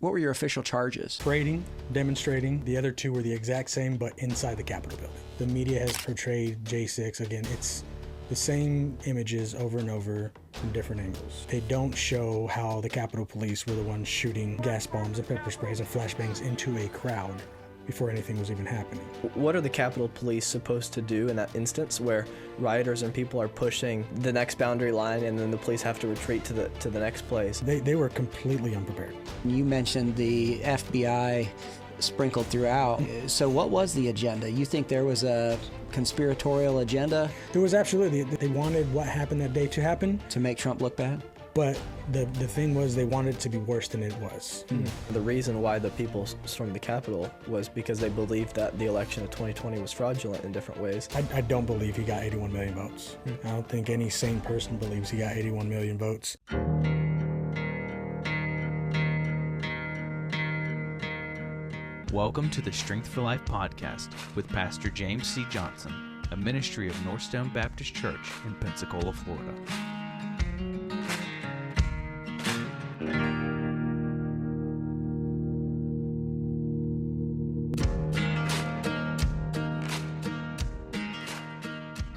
What were your official charges? Parading, demonstrating. The other two were the exact same, but inside the Capitol building. The media has portrayed J6. Again, it's the same images over and over from different angles. They don't show how the Capitol Police were the ones shooting gas bombs and pepper sprays and flashbangs into a crowd before anything was even happening. What are the Capitol Police supposed to do in that instance where rioters and people are pushing the next boundary line and then the police have to retreat to the next place? They were completely unprepared. You mentioned the FBI sprinkled throughout. So what was the agenda? You think there was a conspiratorial agenda? There was absolutely. They wanted what happened that day to happen. To make Trump look bad? But the thing was they wanted it to be worse than it was. The reason why the people stormed the Capitol was because they believed that the election of 2020 was fraudulent in different ways. I don't believe he got 81 million votes. I don't think any sane person believes he got 81 million votes. Welcome to the Strength for Life podcast with Pastor James C. Johnson, a ministry of NorthStone Baptist Church in Pensacola, Florida.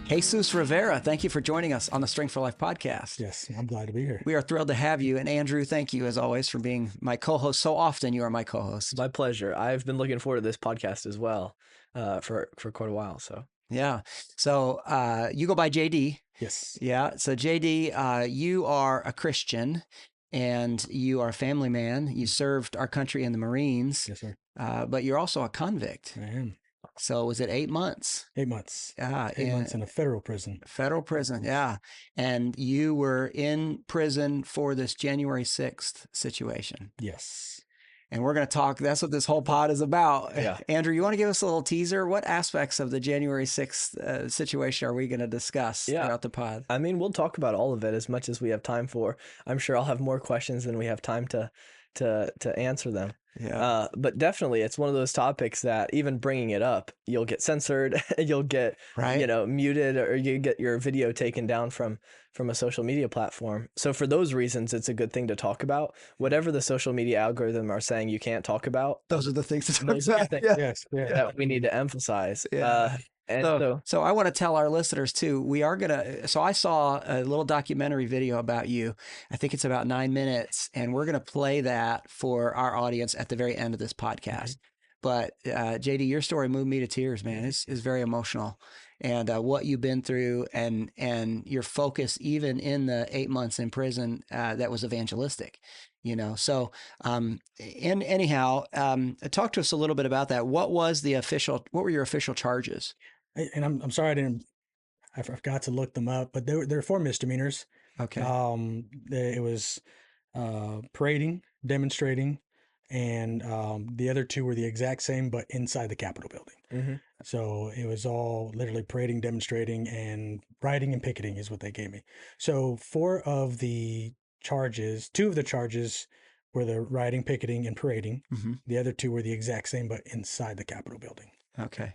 Jesus Rivera, thank you for joining us on the Strength for Life podcast. Yes, I'm glad to be here. We are thrilled to have you. And Andrew, thank you as always for being my co-host. So often you are my co-host. My pleasure. I've been looking forward to this podcast as well for quite a while. So yeah. So you go by JD. Yes. Yeah. So JD, you are a Christian and you are a family man. You served our country in the Marines. Yes, sir. But you're also a convict. I am. So was it 8 months? 8 months. Yeah. 8 months in a federal prison. Federal prison, yeah. And you were in prison for this January 6th situation. Yes. And we're going to talk, that's what this whole pod is about. Yeah. Andrew, you want to give us a little teaser? What aspects of the January 6th situation are we going to discuss throughout the pod? I mean, we'll talk about all of it as much as we have time for. I'm sure I'll have more questions than we have time to answer them. Yeah. But definitely it's one of those topics that even bringing it up, you'll get censored, you'll get, muted, or you get your video taken down from a social media platform. So for those reasons, it's a good thing to talk about. Whatever the social media algorithm are saying you can't talk about. Those are the things to talk Those are about. the things Yes. Yeah. that we need to emphasize. Yeah. And so I want to tell our listeners too, so I saw a little documentary video about you. I think it's about 9 minutes, and we're going to play that for our audience at the very end of this podcast. But JD, your story moved me to tears, man. It's very emotional. And what you've been through and your focus, even in the 8 months in prison, that was evangelistic. So anyhow, talk to us a little bit about that. What were your official charges? And I'm sorry I forgot to look them up, but there are 4 misdemeanors. Okay. It was parading, demonstrating, and the other 2 were the exact same, but inside the Capitol building. Mm-hmm. So it was all literally parading, demonstrating, and rioting and picketing is what they gave me. So 2 of the charges were the rioting, picketing, and parading. Mm-hmm. The other 2 were the exact same, but inside the Capitol building. Okay.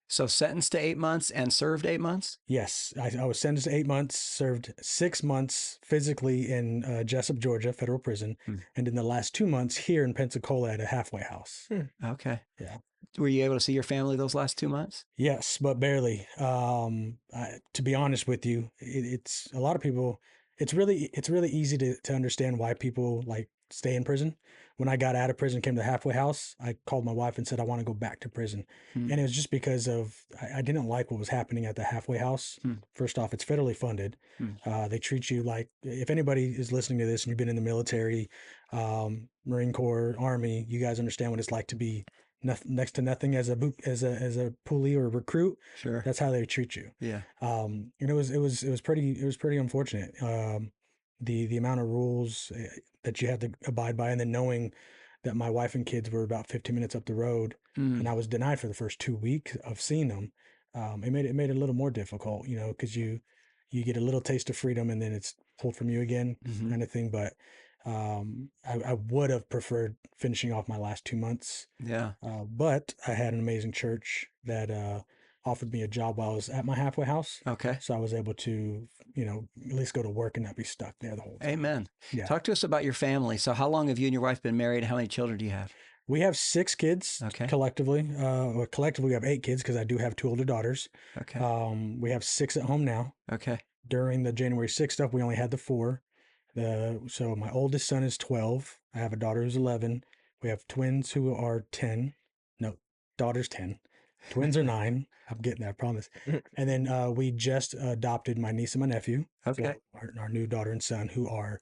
So sentenced to 8 months and served 8 months? Yes. I was sentenced to 8 months, served 6 months physically in Jessup, Georgia, federal prison, and in the last 2 months here in Pensacola at a halfway house. Okay. Yeah. Were you able to see your family those last 2 months? Yes, but barely. To be honest with you, it's a lot of people. It's really easy to understand why people stay in prison. When I got out of prison, came to the halfway house, I called my wife and said, I want to go back to prison. And it was just because I didn't like what was happening at the halfway house. First off, it's federally funded. They treat you like, if anybody is listening to this and you've been in the military, Marine Corps, Army, you guys understand what it's like to be next to nothing as a pulley or a recruit. Sure. That's how they treat you. Yeah. And it was pretty unfortunate. The amount of rules that you had to abide by, and then knowing that my wife and kids were about 15 minutes up the road, and I was denied for the first 2 weeks of seeing them. It made it a little more difficult, because you get a little taste of freedom and then it's pulled from you again, kind of thing. But I would have preferred finishing off my last 2 months. Yeah. But I had an amazing church that offered me a job while I was at my halfway house. Okay. So I was able to, at least go to work and not be stuck there the whole time. Amen. Yeah. Talk to us about your family. So how long have you and your wife been married? How many children do you have? We have 6 kids collectively. Collectively, we have 8 kids because I do have 2 older daughters. Okay. We have 6 at home now. Okay. During the January 6th stuff, we only had the 4. So my oldest son is 12. I have a daughter who's 11. We have twins who are 10. No, daughter's 10. Twins are 9. I'm getting there, I promise. And then we just adopted my niece and my nephew. Okay. So our new daughter and son, who are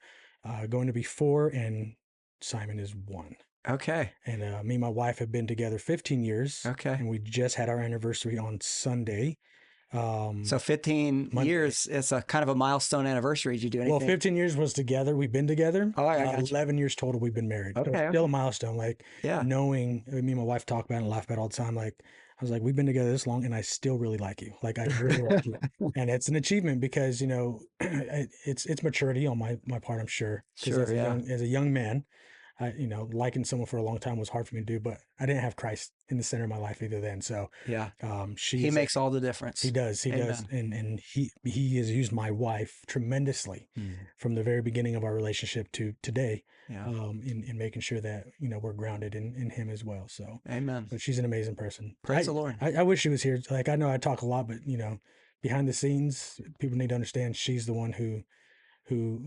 going to be 4, and Simon is 1. Okay. And me and my wife have been together 15 years. Okay. And we just had our anniversary on Sunday. So 15 years, it's a kind of a milestone anniversary. Did you do anything? Well, 15 years was together. We've been together. Oh, I got you. 11 years total we've been married. Okay, So it's still a milestone. Like, Yeah. knowing, me and my wife talk about it and laugh about it all the time. Like, I was like, we've been together this long and I still really like you. Like, I really like you. And it's an achievement because, it's maturity on my part, I'm sure. 'Cause Sure, yeah. As a young man, liking someone for a long time was hard for me to do, but I didn't have Christ in the center of my life either then. So Yeah. he He makes all the difference. He does. He does. And he has used my wife tremendously from the very beginning of our relationship to today, Yeah. in making sure that, we're grounded in him as well. So, Amen. but she's an amazing person. Praise the Lord. I wish she was here. Like, I know I talk a lot, but, behind the scenes, people need to understand she's the one who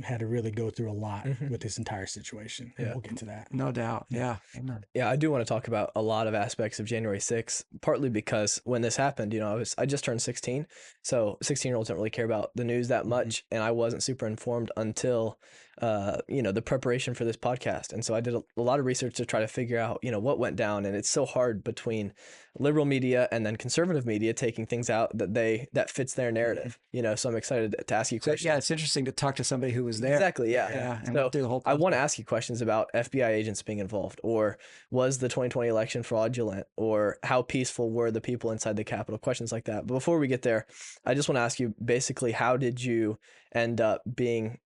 had to really go through a lot with this entire situation. And we'll get to that. No doubt. Yeah. Amen. Yeah, I do want to talk about a lot of aspects of January 6th, partly because when this happened, I just turned 16. So 16-year-olds don't really care about the news that much. And I wasn't super informed until, the preparation for this podcast. And so I did a lot of research to try to figure out, what went down. And it's so hard between liberal media and then conservative media taking things out that fits their narrative, So I'm excited to ask you questions. So, yeah, it's interesting to talk to somebody who was there. Exactly. Yeah. Yeah. And So went through the whole I want to ask you questions about FBI agents being involved, or was the 2020 election fraudulent, or how peaceful were the people inside the Capitol? Questions like that. But before we get there, I just want to ask you basically, how did you end up being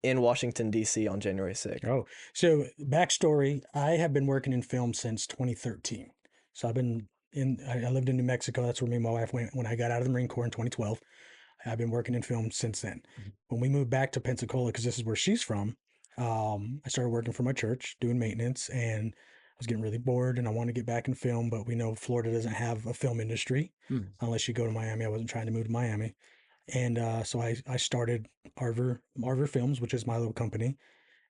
in Washington, D.C. on January 6th? Oh, so backstory, I have been working in film since 2013. So I lived in New Mexico. That's where me and my wife went when I got out of the Marine Corps in 2012. I've been working in film since then. When we moved back to Pensacola, because this is where she's from, I started working for my church doing maintenance, and I was getting really bored and I wanted to get back in film, but we know Florida doesn't have a film industry unless you go to Miami. I wasn't trying to move to Miami. And so I started Arver Films, which is my little company.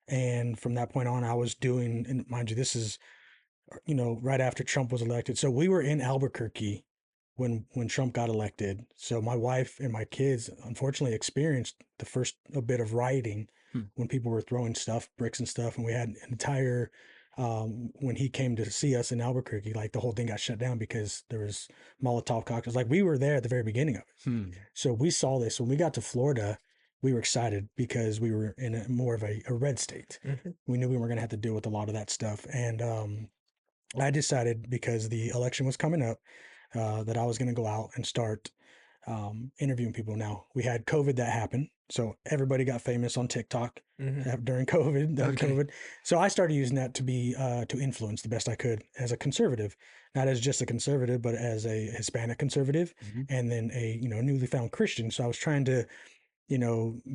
And from that point on, I was doing, and mind you, this is, right after Trump was elected. So we were in Albuquerque when Trump got elected. So my wife and my kids unfortunately experienced the first a bit of rioting when people were throwing bricks and stuff. And we had an entire, when he came to see us in Albuquerque, like the whole thing got shut down because there was Molotov cocktails. Like, we were there at the very beginning of it. So we saw this. When we got to Florida, we were excited because we were in more of a red state. We knew we were going to have to deal with a lot of that stuff. And I decided, because the election was coming up, that I was going to go out and start interviewing people. Now, we had COVID that happened, so everybody got famous on TikTok during COVID. So I started using that to influence the best I could as a conservative, not as just a conservative, but as a Hispanic conservative, and then a newly found Christian. So I was trying to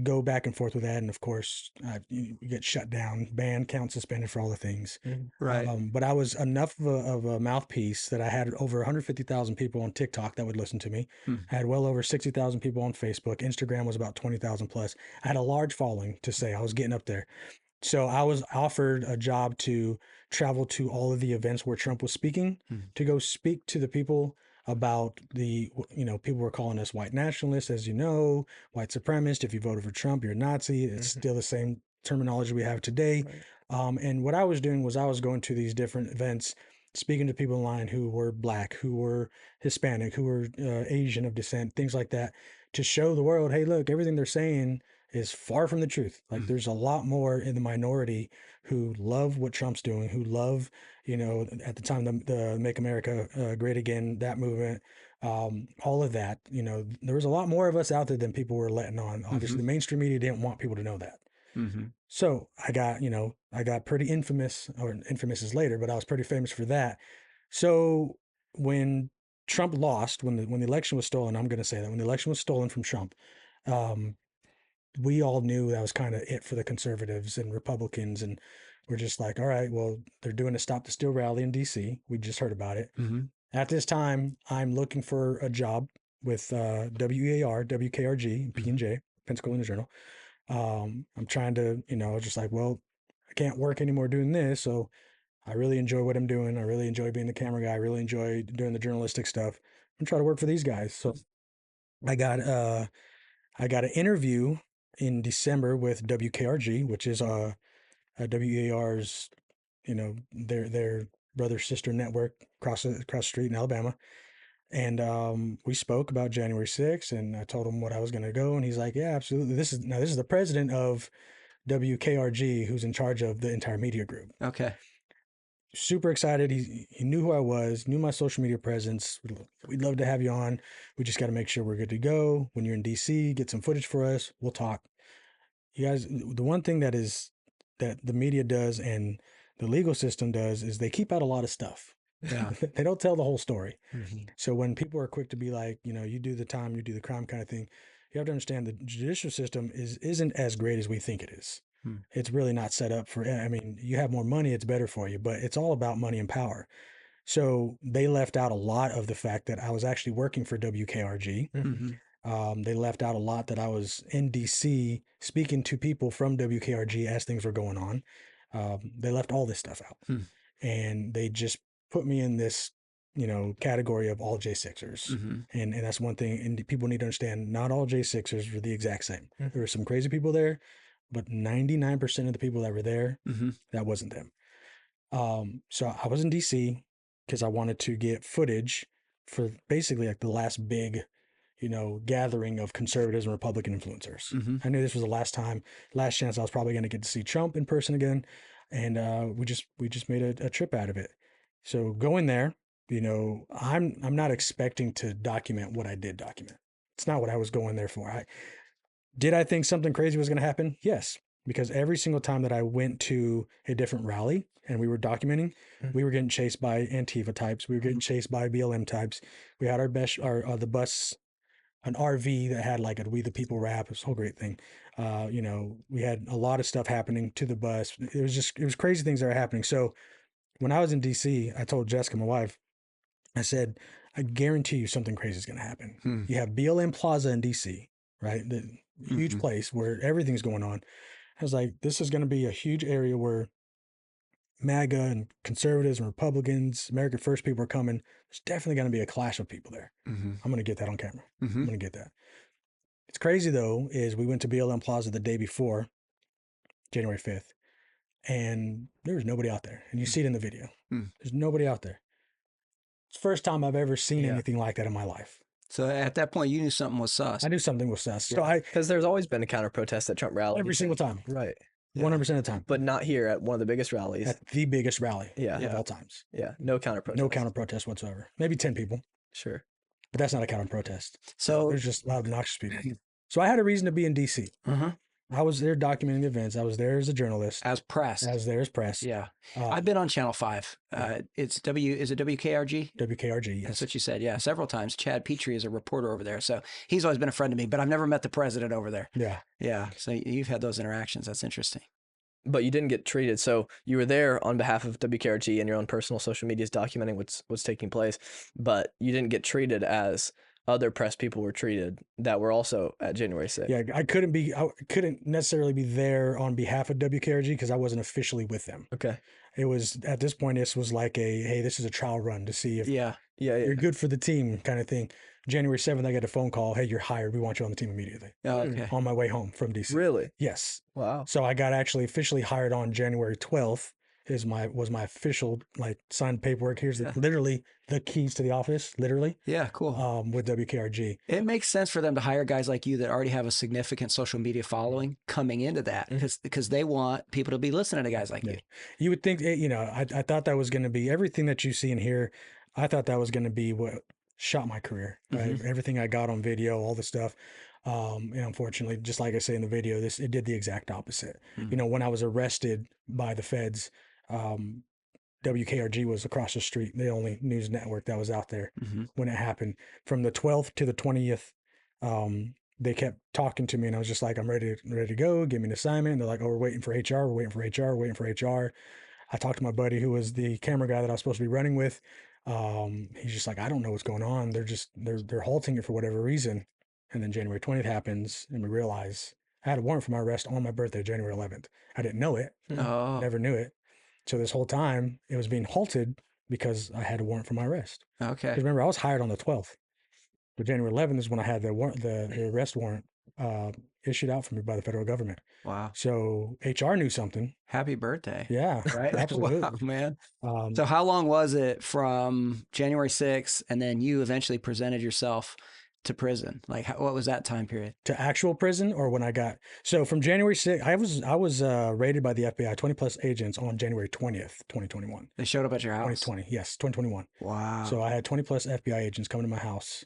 go back and forth with that. And of course, you get shut down, banned, count suspended for all the things. Right. But I was enough of a mouthpiece that I had over 150,000 people on TikTok that would listen to me. I had well over 60,000 people on Facebook. Instagram was about 20,000 plus. I had a large following to say I was getting up there. So I was offered a job to travel to all of the events where Trump was speaking, to go speak to the people about people were calling us white nationalists, as white supremacist. If you voted for Trump, you're a Nazi. It's still the same terminology we have today. Right. And what I was doing was I was going to these different events, speaking to people in line who were Black, who were Hispanic, who were Asian of descent, things like that, to show the world, hey, look, everything they're saying is far from the truth. Like, there's a lot more in the minority who love what Trump's doing, who love, at the time, the Make America Great Again, that movement, all of that. There was a lot more of us out there than people were letting on. Obviously, the mainstream media didn't want people to know that. So I got pretty infamous, or infamous is later, but I was pretty famous for that. So when Trump lost, when the election was stolen, I'm going to say that when the election was stolen from Trump, um, we all knew that was kind of it for the conservatives and Republicans. And we're just like, all right, well, they're doing a Stop the Steal rally in DC. We just heard about it. Mm-hmm. At this time, I'm looking for a job with WEAR, WKRG, P&J, Pensacola Journal. I'm trying to, just like, well, I can't work anymore doing this. So I really enjoy what I'm doing. I really enjoy being the camera guy. I really enjoy doing the journalistic stuff. I'm trying to work for these guys. So I got an interview in December with WKRG, which is WEAR's, their brother sister network across the street in Alabama. And we spoke about January 6th, and I told him what I was going to go, and he's like, "Yeah, absolutely. This is the president of WKRG who's in charge of the entire media group." Okay. Super excited. He knew who I was, knew my social media presence. We'd love to have you on. We just got to make sure we're good to go. When you're in DC, get some footage for us. We'll talk. You guys, the one thing that the media does and the legal system does is they keep out a lot of stuff. Yeah. They don't tell the whole story. Mm-hmm. So when people are quick to be like, you do the time, you do the crime kind of thing, you have to understand the judicial system isn't as great as we think it is. It's really not set up for, I mean, you have more money, it's better for you, but it's all about money and power. So they left out a lot of the fact that I was actually working for WKRG. Mm-hmm. They left out a lot that I was in DC speaking to people from WKRG as things were going on. They left all this stuff out. And they just put me in this, category of all J6ers. Mm-hmm. And that's one thing. And people need to understand, not all J6ers were the exact same. There were some crazy people there, but 99% of the people that were there, that wasn't them. So I was in DC because I wanted to get footage for basically like the last big, gathering of conservatives and Republican influencers. I knew this was the last chance I was probably going to get to see Trump in person again. And we just made a trip out of it. So going there, I'm not expecting to document what I did document. It's not what I was going there for. Did I think something crazy was going to happen? Yes, because every single time that I went to a different rally and we were documenting, we were getting chased by Antifa types. We were getting chased by BLM types. We had the bus, an RV that had like a We the People rap. It was a whole great thing. We had a lot of stuff happening to the bus. It was crazy things that were happening. So when I was in DC, I told Jessica, my wife, I said, I guarantee you something crazy is going to happen. You have BLM Plaza in DC, right? The huge place where everything's going on. I was like, this is going to be a huge area where MAGA and conservatives and Republicans, American First people are coming. There's definitely going to be a clash of people there. I'm going to get that on camera. I'm going to get that. It's crazy though, is we went to BLM Plaza the day before, January 5th, and there was nobody out there. And you see it in the video. There's nobody out there. It's the first time I've ever seen anything like that in my life. So at that point, you knew something was sus. I knew something was sus. Yeah. So because there's always been a counter protest at Trump rallies. Every single time. Right. 100% of the time. But not here at one of the biggest rallies. At the biggest rally of all times. Yeah. No counter protest. No counter protest whatsoever. Maybe 10 people. Sure. But that's not a counter protest. So there's just loud, obnoxious people. So I had a reason to be in DC. I was there documenting the events. I was there as a journalist. As press. I was there as press. Yeah. I've been on Channel 5. Is it WKRG? WKRG, yes. That's what you said. Yeah, several times. Chad Petrie is a reporter over there. So he's always been a friend to me, but I've never met the president over there. Yeah. Yeah. So you've had those interactions. That's interesting. But you didn't get treated. So you were there on behalf of WKRG and your own personal social medias documenting what's taking place, but you didn't get treated as other press people were treated that were also at January 6th. Yeah, I couldn't necessarily be there on behalf of WKRG because I wasn't officially with them. Okay. It was, at this point, this was like hey, this is a trial run to see if you're good for the team kind of thing. January 7th, I got a phone call. Hey, you're hired. We want you on the team immediately. Oh, okay. On my way home from DC. Really? Yes. Wow. So I got actually officially hired on January 12th. Was my official signed paperwork. Here's literally the keys to the office, literally. Yeah, cool. With WKRG. It makes sense for them to hire guys like you that already have a significant social media following coming into that because they want people to be listening to guys like you. You would think, I thought that was going to be everything that you see and hear. I thought that was going to be what shot my career, right? Everything I got on video, all the stuff. And unfortunately, just like I say in the video, it did the exact opposite. When I was arrested by the feds, WKRG was across the street, the only news network that was out there Mm-hmm. when it happened. From the 12th to the 20th, they kept talking to me, and I was just like, I'm ready to go. Give me an assignment. And they're like, oh, we're waiting for HR. We're waiting for HR. We're waiting for HR. I talked to my buddy who was the camera guy that I was supposed to be running with. He's just like, I don't know what's going on. They're halting it for whatever reason. And then January 20th happens, and we realize I had a warrant for my arrest on my birthday, January 11th. I didn't know it. Oh, Never knew it. So this whole time it was being halted because I had a warrant for my arrest. okay. Because remember, I was hired on the 12th. But January 11th is when I had the arrest warrant issued out for me by the federal government. Wow. So HR knew something. Happy birthday. Yeah, Right? absolutely. Wow, man. Um, So how long was it from January 6th and then you eventually presented yourself to prison? Like, what was that time period? to actual prison, or when I got from January 6th, I was raided by the FBI, 20 plus agents on January 20th, 2021. They showed up at your house? 2020, yes, 2021. Wow. So I had 20 plus FBI agents coming to my house.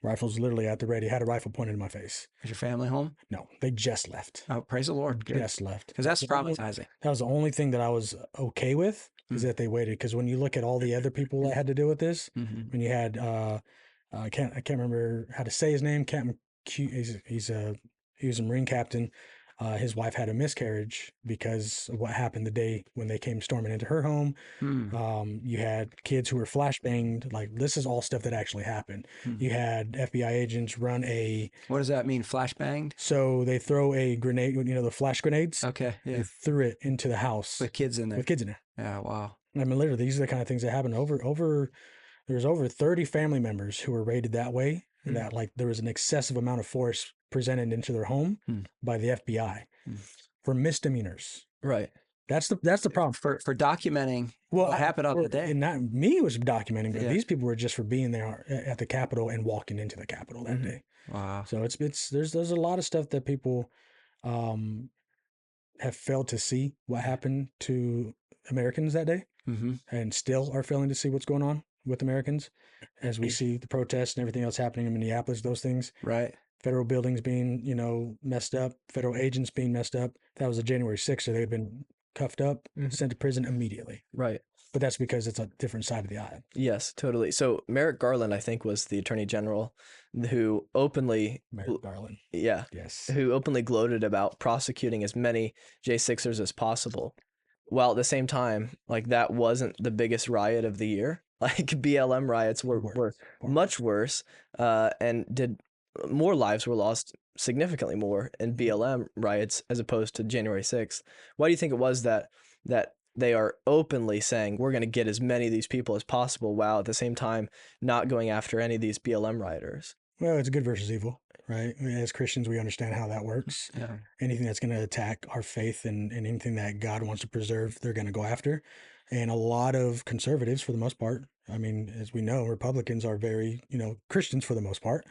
Rifles literally at the ready. Had a rifle pointed in my face. Is your family home? No, they just left. Oh, praise the Lord. Good. Just left. Because that's traumatizing. That was the only thing that I was okay with, is that they waited. Because when you look at all the other people that had to deal with this, when you had I can't remember how to say his name. Captain Q. He was a Marine captain. His wife had a miscarriage because of what happened the day when they came storming into her home. You had kids who were flashbanged. Like, this is all stuff that actually happened. You had FBI agents run What does that mean? Flashbanged? so they throw a grenade, the flash grenades. Okay. They Yeah. threw it into the house With kids in there. with kids in there. Yeah. Wow. I mean, literally, these are the kind of things that happen there's over 30 family members who were raided that way, that like there was an excessive amount of force presented into their home by the FBI for misdemeanors. Right. That's the problem. For documenting what happened on the day. And not me was documenting, but Yeah. these people were just for being there at the Capitol and walking into the Capitol that day. Wow. So there's a lot of stuff that people have failed to see what happened to Americans that day, and still are failing to see what's going on with Americans as we see the protests and everything else happening in Minneapolis, those things. Right. Federal buildings being, messed up, federal agents being messed up. That was a January 6th, so they'd been cuffed up, sent to prison immediately. Right. But that's because it's a different side of the aisle. Yes, totally. So Merrick Garland, I think, was the attorney general who openly, Merrick Garland. yeah, Yes. who openly gloated about prosecuting as many J6ers as possible. While at the same time, like, that wasn't the biggest riot of the year. Like, BLM riots were much worse, and more lives were lost, significantly more, in BLM riots as opposed to January 6th. Why do you think it was that they are openly saying we're going to get as many of these people as possible, while at the same time not going after any of these BLM rioters? Well, it's good versus evil, right? As Christians, we understand how that works. Yeah. Anything that's going to attack our faith and anything that God wants to preserve, they're going to go after. And a lot of conservatives, for the most part, I mean, as we know, Republicans are very, Christians for the most part.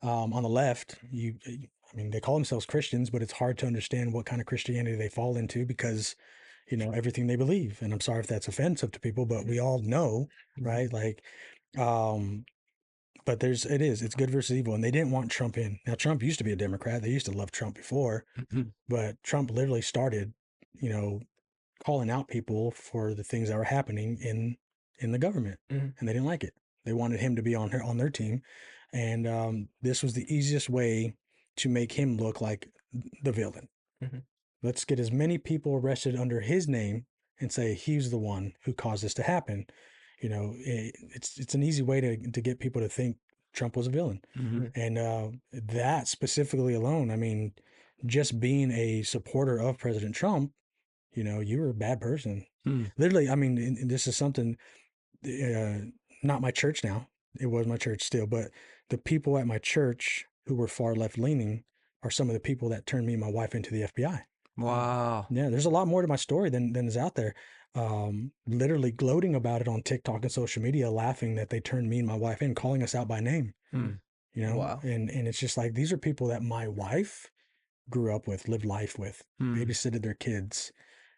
On the left, they call themselves Christians, but it's hard to understand what kind of Christianity they fall into because, everything they believe. And I'm sorry if that's offensive to people, but we all know, right? Like, but it's good versus evil. And they didn't want Trump in. Now, Trump used to be a Democrat. They used to love Trump before, but Trump literally started, calling out people for the things that were happening in the government, and they didn't like it. They wanted him to be on their team. And this was the easiest way to make him look like the villain. Let's get as many people arrested under his name and say he's the one who caused this to happen. It's an easy way to get people to think Trump was a villain. And that specifically alone, I mean, just being a supporter of President Trump, you were a bad person. Literally, I mean, and this is something, not my church now. It was my church still, but the people at my church who were far left leaning are some of the people that turned me and my wife into the FBI. Wow. Yeah, there's a lot more to my story than is out there. Literally gloating about it on TikTok and social media, laughing that they turned me and my wife in, calling us out by name. Wow. And it's just like, these are people that my wife grew up with, lived life with, babysitted their kids.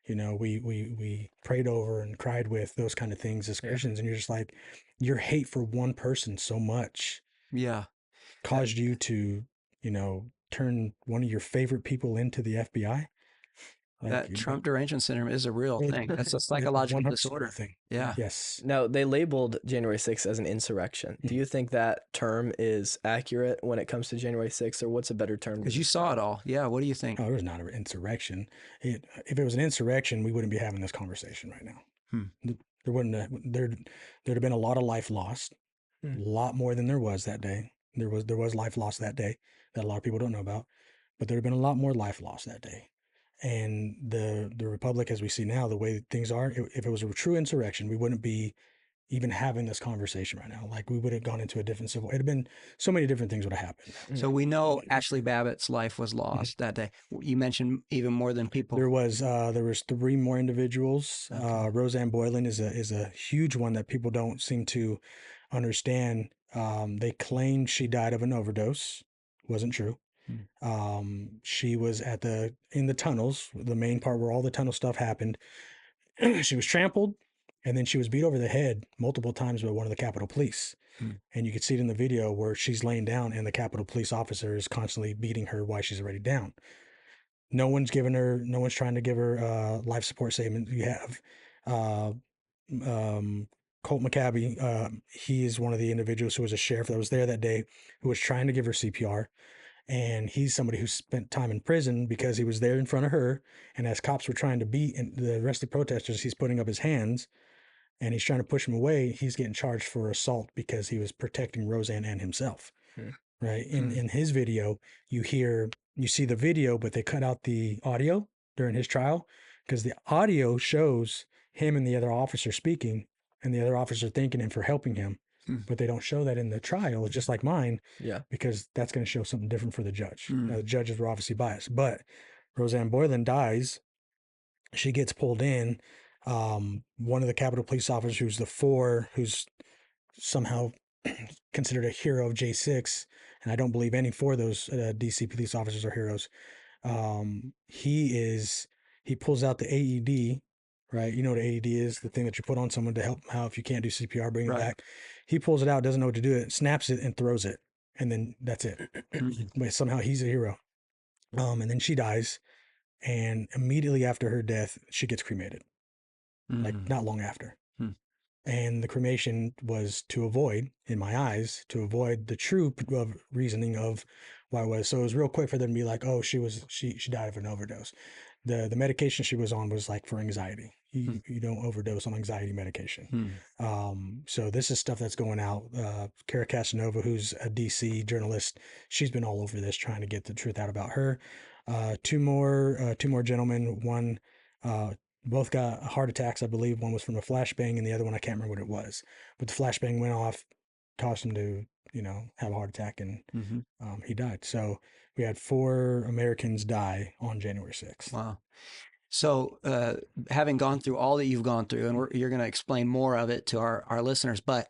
We prayed over and cried with, those kind of things as Christians. And you're just like, your hate for one person so much caused you to, turn one of your favorite people into the FBI. That Trump derangement syndrome is a real thing. That's a psychological disorder. Thing. Yeah. Yes. Now, they labeled January 6th as an insurrection. Do you think that term is accurate when it comes to January 6th, or what's a better term? Because you saw it all. Yeah. What do you think? Oh, it was not an insurrection. If it was an insurrection, we wouldn't be having this conversation right now. There wouldn't there'd have been a lot of life lost, a lot more than there was that day. There was life lost that day that a lot of people don't know about, but there have been a lot more life lost that day. And the republic, as we see now, the way things are, if it was a true insurrection, we wouldn't be even having this conversation right now. Like, we would have gone into a different civil. It'd have been so many different things would have happened. So we know Ashley Babbitt's life was lost that day. You mentioned even more than people. There was 3 more individuals. Okay. Roseanne Boylan is a huge one that people don't seem to understand. They claimed she died of an overdose. Wasn't true. She was in the tunnels, the main part where all the tunnel stuff happened. She was trampled, and then she was beat over the head multiple times by one of the Capitol Police. And you could see it in the video where she's laying down and the Capitol Police officer is constantly beating her while she's already down. No one's trying to give her life support statement. You have Colt McCabe. He is one of the individuals who was a sheriff that was there that day who was trying to give her CPR. And he's somebody who spent time in prison because he was there in front of her. And as cops were trying to beat the arrested protesters, he's putting up his hands and he's trying to push him away. He's getting charged for assault because he was protecting Roseanne and himself. Right. In his video, you see the video, but they cut out the audio during his trial because the audio shows him and the other officer speaking and the other officer thanking him for helping him. But they don't show that in the trial, just like mine, because that's going to show something different for the judge. The judges were obviously biased, but Roseanne Boylan dies. She gets pulled in. One of the Capitol Police officers, who's somehow considered a hero of J6, and I don't believe any 4 of those DC police officers are heroes. He pulls out the AED. Right, you know what an AED is, the thing that you put on someone to help them out if you can't do CPR, bring it back. He pulls it out, doesn't know what to do, it snaps it and throws it, and then that's it. But somehow he's a hero. And then she dies, and immediately after her death, she gets cremated. Like not long after. And the cremation was in my eyes, to avoid the true reasoning of why it was. So it was real quick for them to be like, oh, she died of an overdose. The medication she was on was like for anxiety. You don't overdose on anxiety medication. So this is stuff that's going out. Kara Casanova, who's a DC journalist, she's been all over this trying to get the truth out about her. Two more gentlemen. One, both got heart attacks, I believe. One was from a flashbang, and the other one I can't remember what it was. But the flashbang went off, caused him to have a heart attack, and he died. So we had 4 Americans die on January 6th. Wow. So having gone through all that you've gone through, and you're going to explain more of it to our listeners, but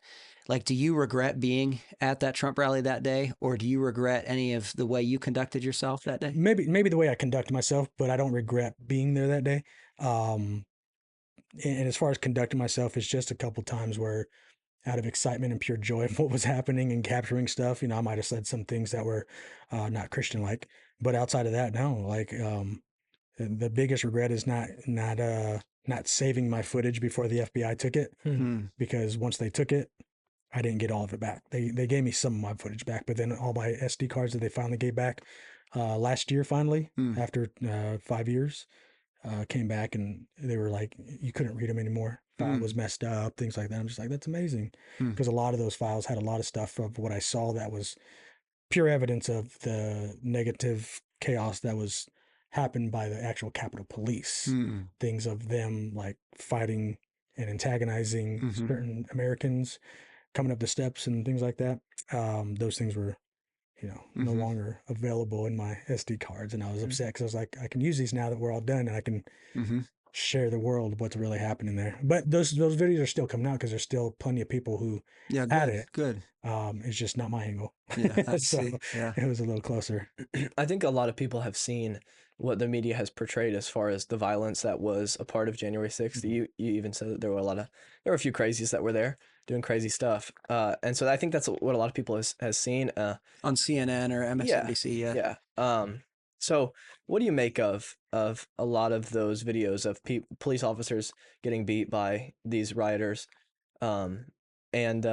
like, do you regret being at that Trump rally that day, or do you regret any of the way you conducted yourself that day? Maybe the way I conducted myself, but I don't regret being there that day. And as far as conducting myself, it's just a couple times where, out of excitement and pure joy of what was happening and capturing stuff, I might have said some things that were not Christian-like. But outside of that, no. Like, the biggest regret is not saving my footage before the FBI took it, because once they took it, I didn't get all of it back. They gave me some of my footage back, but then all my SD cards that they finally gave back last year, finally, after 5 years, came back, and they were like, you couldn't read them anymore. File was messed up, things like that. I'm just like, that's amazing, because a lot of those files had a lot of stuff of what I saw that was pure evidence of the negative chaos that was happened by the actual Capitol Police. Things of them like fighting and antagonizing certain Americans, coming up the steps and things like that. Those things were, no longer available in my SD cards. And I was upset because I was like, I can use these now that we're all done, and I can share the world what's really happening there. But those videos are still coming out because there's still plenty of people who had it. Good. It's just not my angle. Yeah, so it was a little closer. I think a lot of people have seen what the media has portrayed as far as the violence that was a part of January 6th. You even said that there were a few crazies that were there doing crazy stuff. And so I think that's what a lot of people has seen. On CNN or MSNBC, Yeah. So, what do you make of a lot of those videos of police officers getting beat by these rioters? Um, and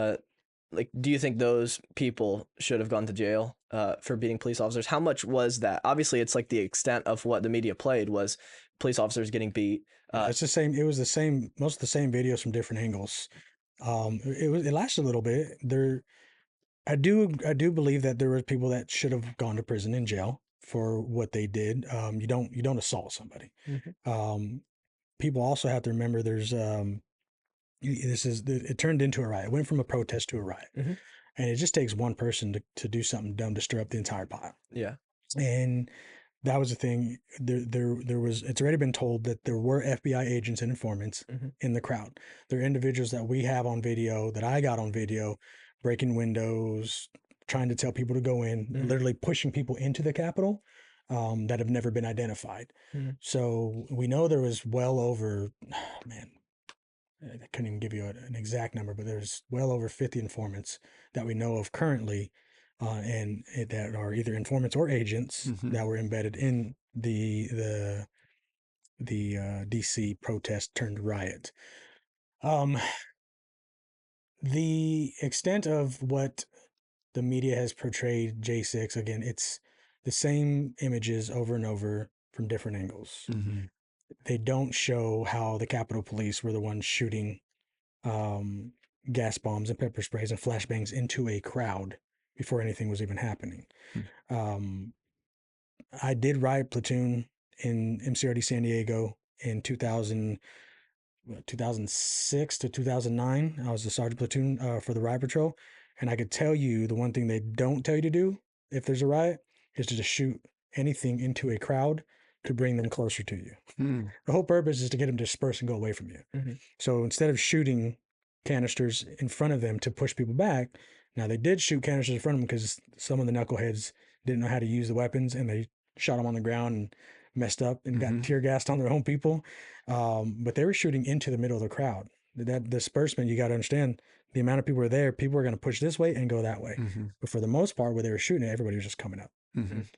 like, do you think those people should have gone to jail for beating police officers? How much was that? Obviously, it's like the extent of what the media played was police officers getting beat. It's the same. It was the same. Most of the same videos from different angles. It lasted a little bit. I do believe that there were people that should have gone to prison and jail for what they did. You don't assault somebody. People also have to remember it turned into a riot. It went from a protest to a riot, and it just takes one person to do something dumb to stir up the entire pile. Yeah, and that was the thing. There was. It's already been told that there were FBI agents and informants in the crowd. There are individuals that we have on video, that I got on video, breaking windows, trying to tell people to go in, literally pushing people into the Capitol that have never been identified. So we know there was well over, man, I couldn't even give you an exact number, but there's well over 50 informants that we know of currently, and that are either informants or agents that were embedded in the DC protest turned riot. The extent of what the media has portrayed J6, again, it's the same images over and over from different angles. They don't show how the Capitol Police were the ones shooting gas bombs and pepper sprays and flashbangs into a crowd before anything was even happening. I did riot platoon in MCRD San Diego in 2006 to 2009. I was the sergeant platoon for the riot patrol. And I could tell you the one thing they don't tell you to do if there's a riot is to just shoot anything into a crowd to bring them closer to you. The whole purpose is to get them to disperse and go away from you. So instead of shooting canisters in front of them to push people back, now they did shoot canisters in front of them because some of the knuckleheads didn't know how to use the weapons, and they shot them on the ground and messed up and got tear gassed on their own people. But they were shooting into the middle of the crowd. That disbursement, you got to understand, the amount of people were there, people were going to push this way and go that way. But for the most part, where they were shooting, everybody was just coming up.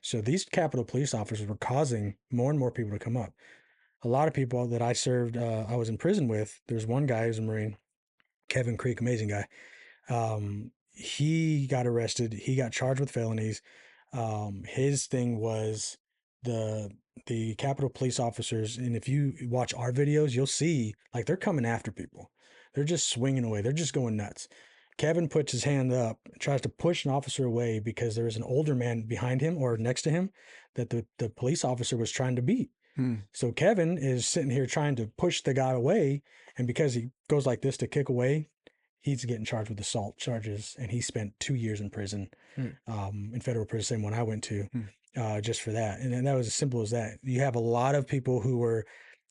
So these Capitol Police officers were causing more and more people to come up. A lot of people that I served, I was in prison with, there's one guy who's a Marine, Kevin Creek, amazing guy. He got arrested. He got charged with felonies. His thing was the Capitol Police officers, and if you watch our videos, you'll see like they're coming after people. They're just swinging away. They're just going nuts. Kevin puts his hand up, tries to push an officer away because there was an older man behind him or next to him that the police officer was trying to beat. So Kevin is sitting here trying to push the guy away, and because he goes like this to kick away, he's getting charged with assault charges, and he spent 2 years in prison, in federal prison, same one I went to, just for that. And that was as simple as that. You have a lot of people who were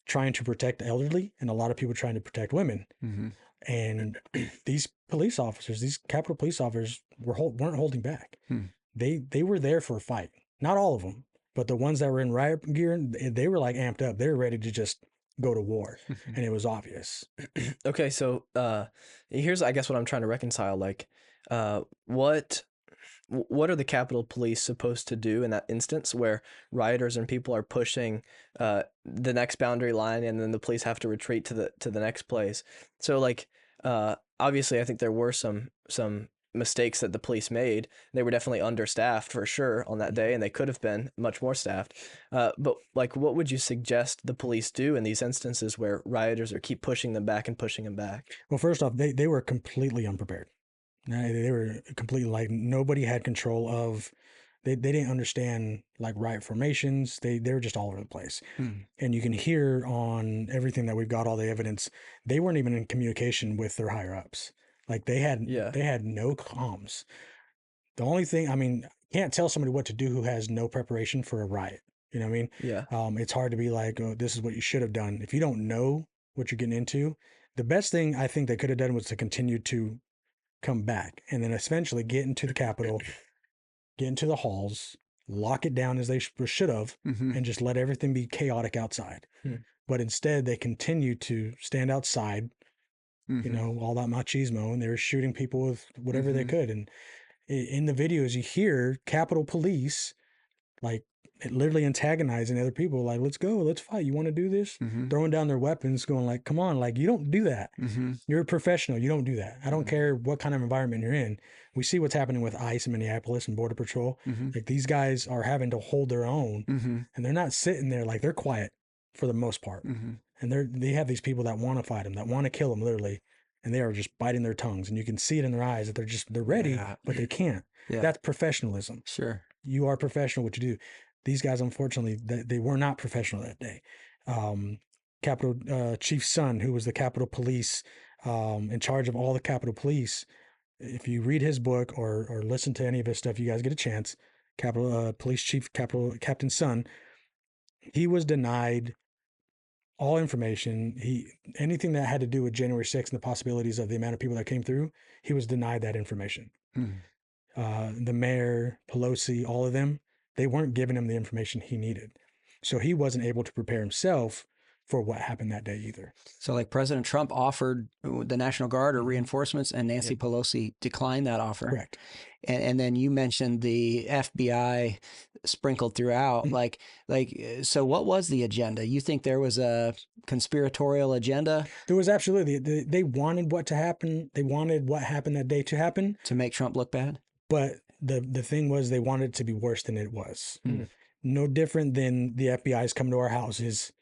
trying to protect the elderly and a lot of people trying to protect women. And these police officers, these Capitol Police officers weren't holding back. They were there for a fight. Not all of them, but the ones that were in riot gear, they were like amped up. They were ready to just go to war, and it was obvious. Okay, so here's, I guess, what I'm trying to reconcile. Like, what are the Capitol Police supposed to do in that instance where rioters and people are pushing the next boundary line, and then the police have to retreat to the next place? So, like, obviously, I think there were some mistakes that the police made. They were definitely understaffed for sure on that day, and they could have been much more staffed. But like, what would you suggest the police do in these instances where rioters are keep pushing them back and pushing them back? Well, first off, they were completely unprepared. They were completely, like, nobody had control of. They didn't understand like riot formations. They were just all over the place. And you can hear on everything that we've got, all the evidence, they weren't even in communication with their higher ups. Like they had no comms. The only thing, I mean, can't tell somebody what to do who has no preparation for a riot. You know what I mean? Yeah. It's hard to be like, oh, this is what you should have done. If you don't know what you're getting into, the best thing I think they could have done was to continue to come back and then eventually get into the Capitol, get into the halls, lock it down as they should have, and just let everything be chaotic outside. But instead, they continue to stand outside, you know, all that machismo, and they were shooting people with whatever they could. And in the videos, you hear Capitol Police, like, literally antagonizing other people. Like, let's go, let's fight. You want to do this? Throwing down their weapons, going like, come on, like, you don't do that. You're a professional. You don't do that. I don't care what kind of environment you're in. We see what's happening with ICE in Minneapolis and Border Patrol. Like, these guys are having to hold their own, and they're not sitting there, like, they're quiet for the most part. And they have these people that want to fight them, that want to kill them, literally, and they are just biting their tongues, and you can see it in their eyes that they're ready, but they can't. That's professionalism. Sure. You are professional what you do. These guys, unfortunately, they were not professional that day. Capitol Chief Son, who was the Capitol Police, in charge of all the Capitol Police, if you read his book or listen to any of his stuff, you guys get a chance. Capitol Police Chief Captain Son, he was denied all information. Anything that had to do with January 6th and the possibilities of the amount of people that came through, he was denied that information. The mayor, Pelosi, all of them, they weren't giving him the information he needed. So he wasn't able to prepare himself for what happened that day either. So like President Trump offered the National Guard or reinforcements, and Nancy Pelosi declined that offer. Correct. And then you mentioned the FBI sprinkled throughout. So what was the agenda? You think there was a conspiratorial agenda? There was absolutely. They wanted what to happen. They wanted what happened that day to happen. To make Trump look bad? But the thing was, they wanted it to be worse than it was. No different than the FBI's come to our houses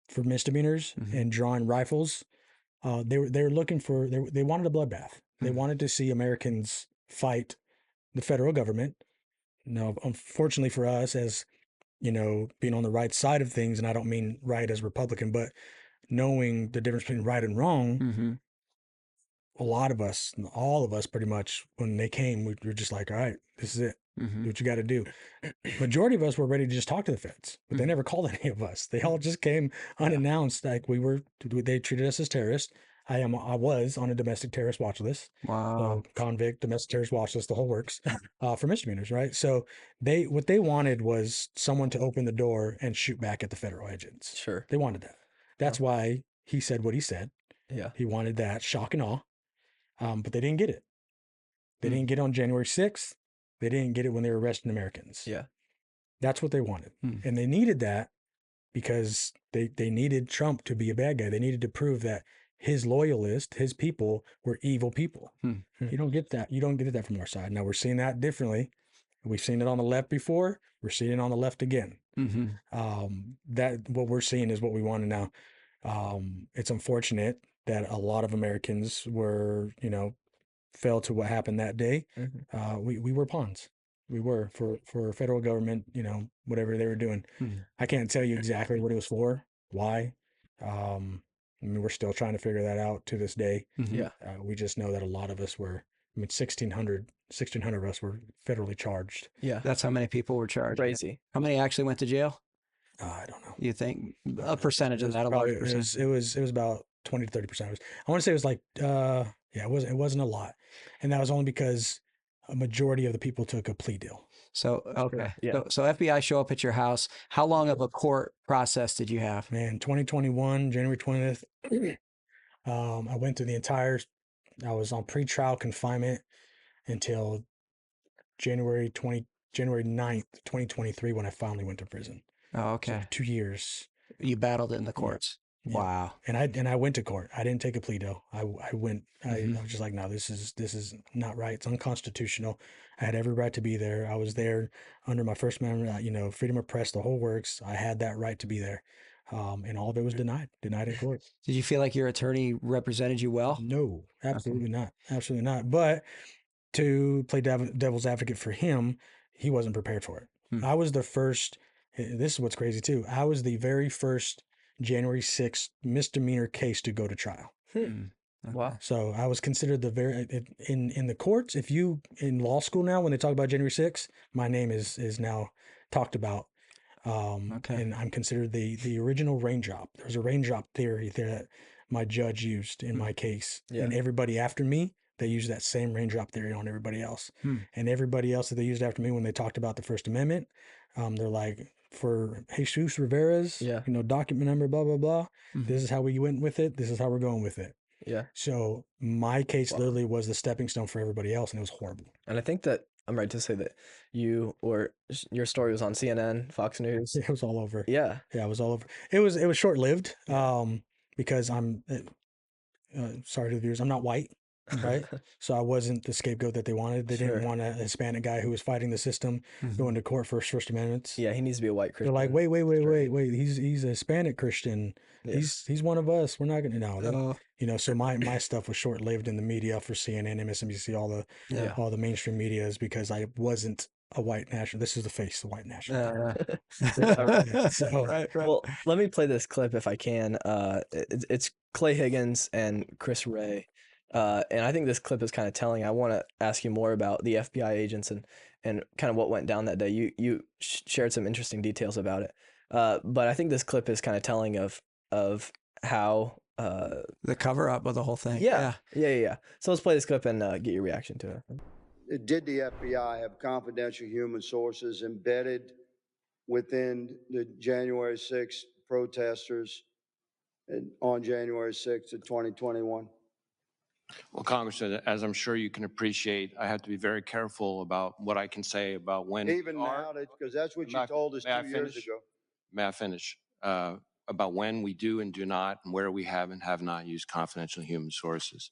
for misdemeanors and drawing rifles. They were looking for, they wanted a bloodbath. They wanted to see Americans fight the federal government. Now, unfortunately for us, as you know, being on the right side of things, and I don't mean right as Republican, but knowing the difference between right and wrong, a lot of us, all of us pretty much, when they came, we were just like, all right, this is it. Do what you got to do. Majority of us were ready to just talk to the feds, but they never called any of us. They all just came unannounced. Like they treated us as terrorists. I was on a domestic terrorist watch list. Wow. Convict, domestic terrorist watch list, the whole works, for misdemeanors, right? So what they wanted was someone to open the door and shoot back at the federal agents. Sure. They wanted that. That's why he said what he said. Yeah. He wanted that shock and awe, but they didn't get it. They didn't get it on January 6th. They didn't get it when they were arresting Americans. Yeah. That's what they wanted. And they needed that because they needed Trump to be a bad guy. They needed to prove that his loyalists, his people, were evil people. You don't get that. You don't get that from our side. Now we're seeing that differently. We've seen it on the left before. We're seeing it on the left again. That what we're seeing is what we want to now. It's unfortunate that a lot of Americans were, fell to what happened that day. We were pawns. We were for federal government, whatever they were doing. I can't tell you exactly what it was for, why. I mean, we're still trying to figure that out to this day. Yeah. We just know that a lot of us were, 1,600 of us were federally charged. Yeah. That's how many people were charged. Crazy. How many actually went to jail? I don't know. You think a percentage of that? A large percentage. It was about 20 to 30%. I want to say it was like, it wasn't a lot. And that was only because a majority of the people took a plea deal. So, okay. Yeah. So FBI show up at your house. How long of a court process did you have? Man, 2021, January 20th, I went through I was on pretrial confinement until January 9th, 2023, when I finally went to prison. Oh, okay. So 2 years. You battled it in the courts. Yeah. Wow. And I went to court. I didn't take a plea deal. I went. I was just like, no, this is not right. It's unconstitutional. I had every right to be there. I was there under my First Amendment, freedom of press, the whole works. I had that right to be there. And all of it was denied in court. Did you feel like your attorney represented you well? No, absolutely not. Absolutely not. But to play devil's advocate for him, he wasn't prepared for it. I was the first. This is what's crazy too. I was the very first January 6th misdemeanor case to go to trial. Wow. So I was considered in the courts. If you in law school now, when they talk about January 6th, my name is now talked about. And I'm considered the original raindrop. There's a raindrop theory there that my judge used in my case, and everybody after me, they used that same raindrop theory on everybody else. And everybody else that they used after me, when they talked about the First Amendment, they're like, for Jesus Rivera's, document number, blah, blah, blah. This is how we went with it. This is how we're going with it. Yeah. So my case literally was the stepping stone for everybody else, and it was horrible. And I think that I'm right to say that your story was on CNN, Fox News. It was all over. Yeah. Yeah, it was all over. It was short lived. Because I'm sorry to the viewers, I'm not white, right? So I wasn't the scapegoat that they wanted. They didn't Sure. want a Hispanic guy who was fighting the system going to court for his First Amendments. Yeah, he needs to be a white Christian. They're like, wait. He's a Hispanic Christian. Yeah. He's one of us. We're not gonna know. So my stuff was short lived in the media for CNN, MSNBC, all the mainstream media is because I wasn't a white national. This is the face of white national. So, right. Well, let me play this clip if I can. It's Clay Higgins and Chris Wray. And I think this clip is kind of telling. I want to ask you more about the FBI agents and kind of what went down that day. You shared some interesting details about it. But I think this clip is kind of telling of how the cover up of the whole thing. Yeah. So let's play this clip and get your reaction to it. Did the FBI have confidential human sources embedded within the January 6th protesters on January 6th of 2021? Well, Congressman, as I'm sure you can appreciate, I have to be very careful about what I can say about when. Even now, because that's what you told us 2 years ago. May I finish? About when we do and do not, and where we have and have not used confidential human sources.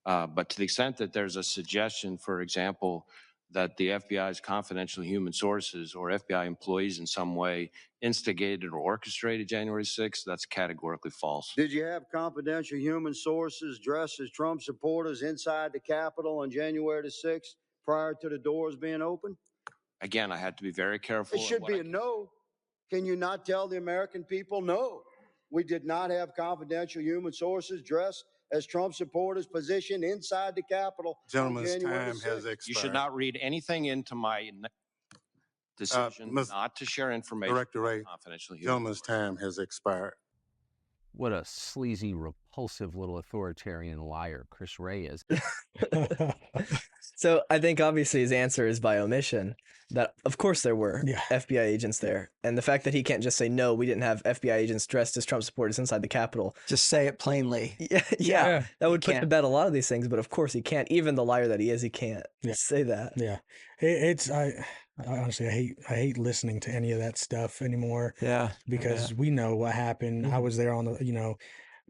But to the extent that there's a suggestion, for example, that the FBI's confidential human sources or FBI employees in some way instigated or orchestrated January 6th, that's categorically false. Did you have confidential human sources dressed as Trump supporters inside the Capitol on January the 6th prior to the doors being open? Again, I had to be very careful. It should be a no. Can you not tell the American people, no, we did not have confidential human sources dressed as Trump supporters positioned inside the Capitol? Gentleman's time has expired. You should not read anything into my decision not to share information. Director Wray, confidential human gentleman's time has expired. What a sleazy, repulsive little authoritarian liar Chris Wray is. So I think obviously his answer is by omission. That of course there were FBI agents there, and the fact that he can't just say no, we didn't have FBI agents dressed as Trump supporters inside the Capitol. Just say it plainly. Yeah. That would put to bed a lot of these things, but of course he can't. Even the liar that he is, he can't say that. Yeah, I honestly I hate listening to any of that stuff anymore. Yeah, because we know what happened. I was there on the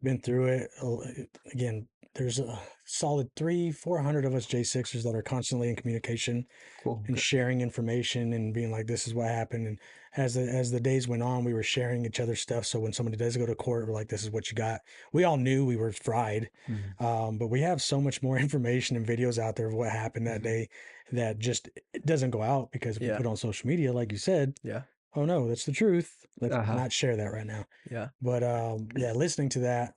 been through it. Again, there's a solid 300-400 of us J6ers that are constantly in communication and sharing information and being like, this is what happened. And as the days went on, we were sharing each other's stuff. So when somebody does go to court, we're like, this is what you got. We all knew we were fried, but we have so much more information and videos out there of what happened that day that just it doesn't go out because we put it on social media, like you said. Yeah. Oh no, that's the truth. Let's not share that right now. Yeah. But listening to that,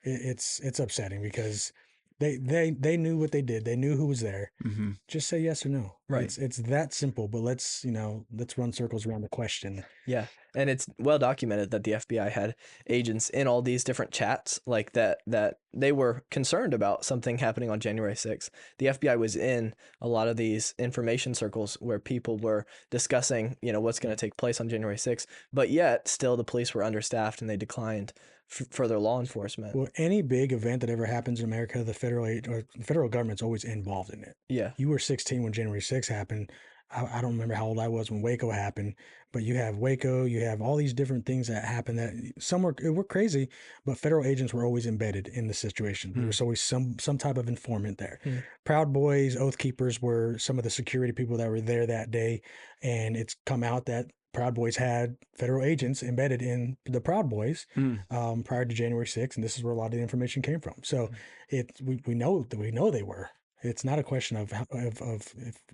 it's upsetting because they knew what they did. They knew who was there. Just say yes or no. Right. It's that simple. But let's run circles around the question. Yeah. And it's well documented that the FBI had agents in all these different chats like that they were concerned about something happening on January 6th. The FBI was in a lot of these information circles where people were discussing, what's going to take place on January 6th. But yet still the police were understaffed and they declined further law enforcement. Well, any big event that ever happens in America, the federal government's always involved in it. Yeah. You were 16 when January 6th happened. I don't remember how old I was when Waco happened, but you have Waco, you have all these different things that happened that some were crazy, but federal agents were always embedded in the situation. There was always some type of informant there. Proud Boys, Oath Keepers were some of the security people that were there that day, and it's come out that Proud Boys had federal agents embedded in the Proud Boys prior to January 6th, and this is where a lot of the information came from. So we know they were. It's not a question of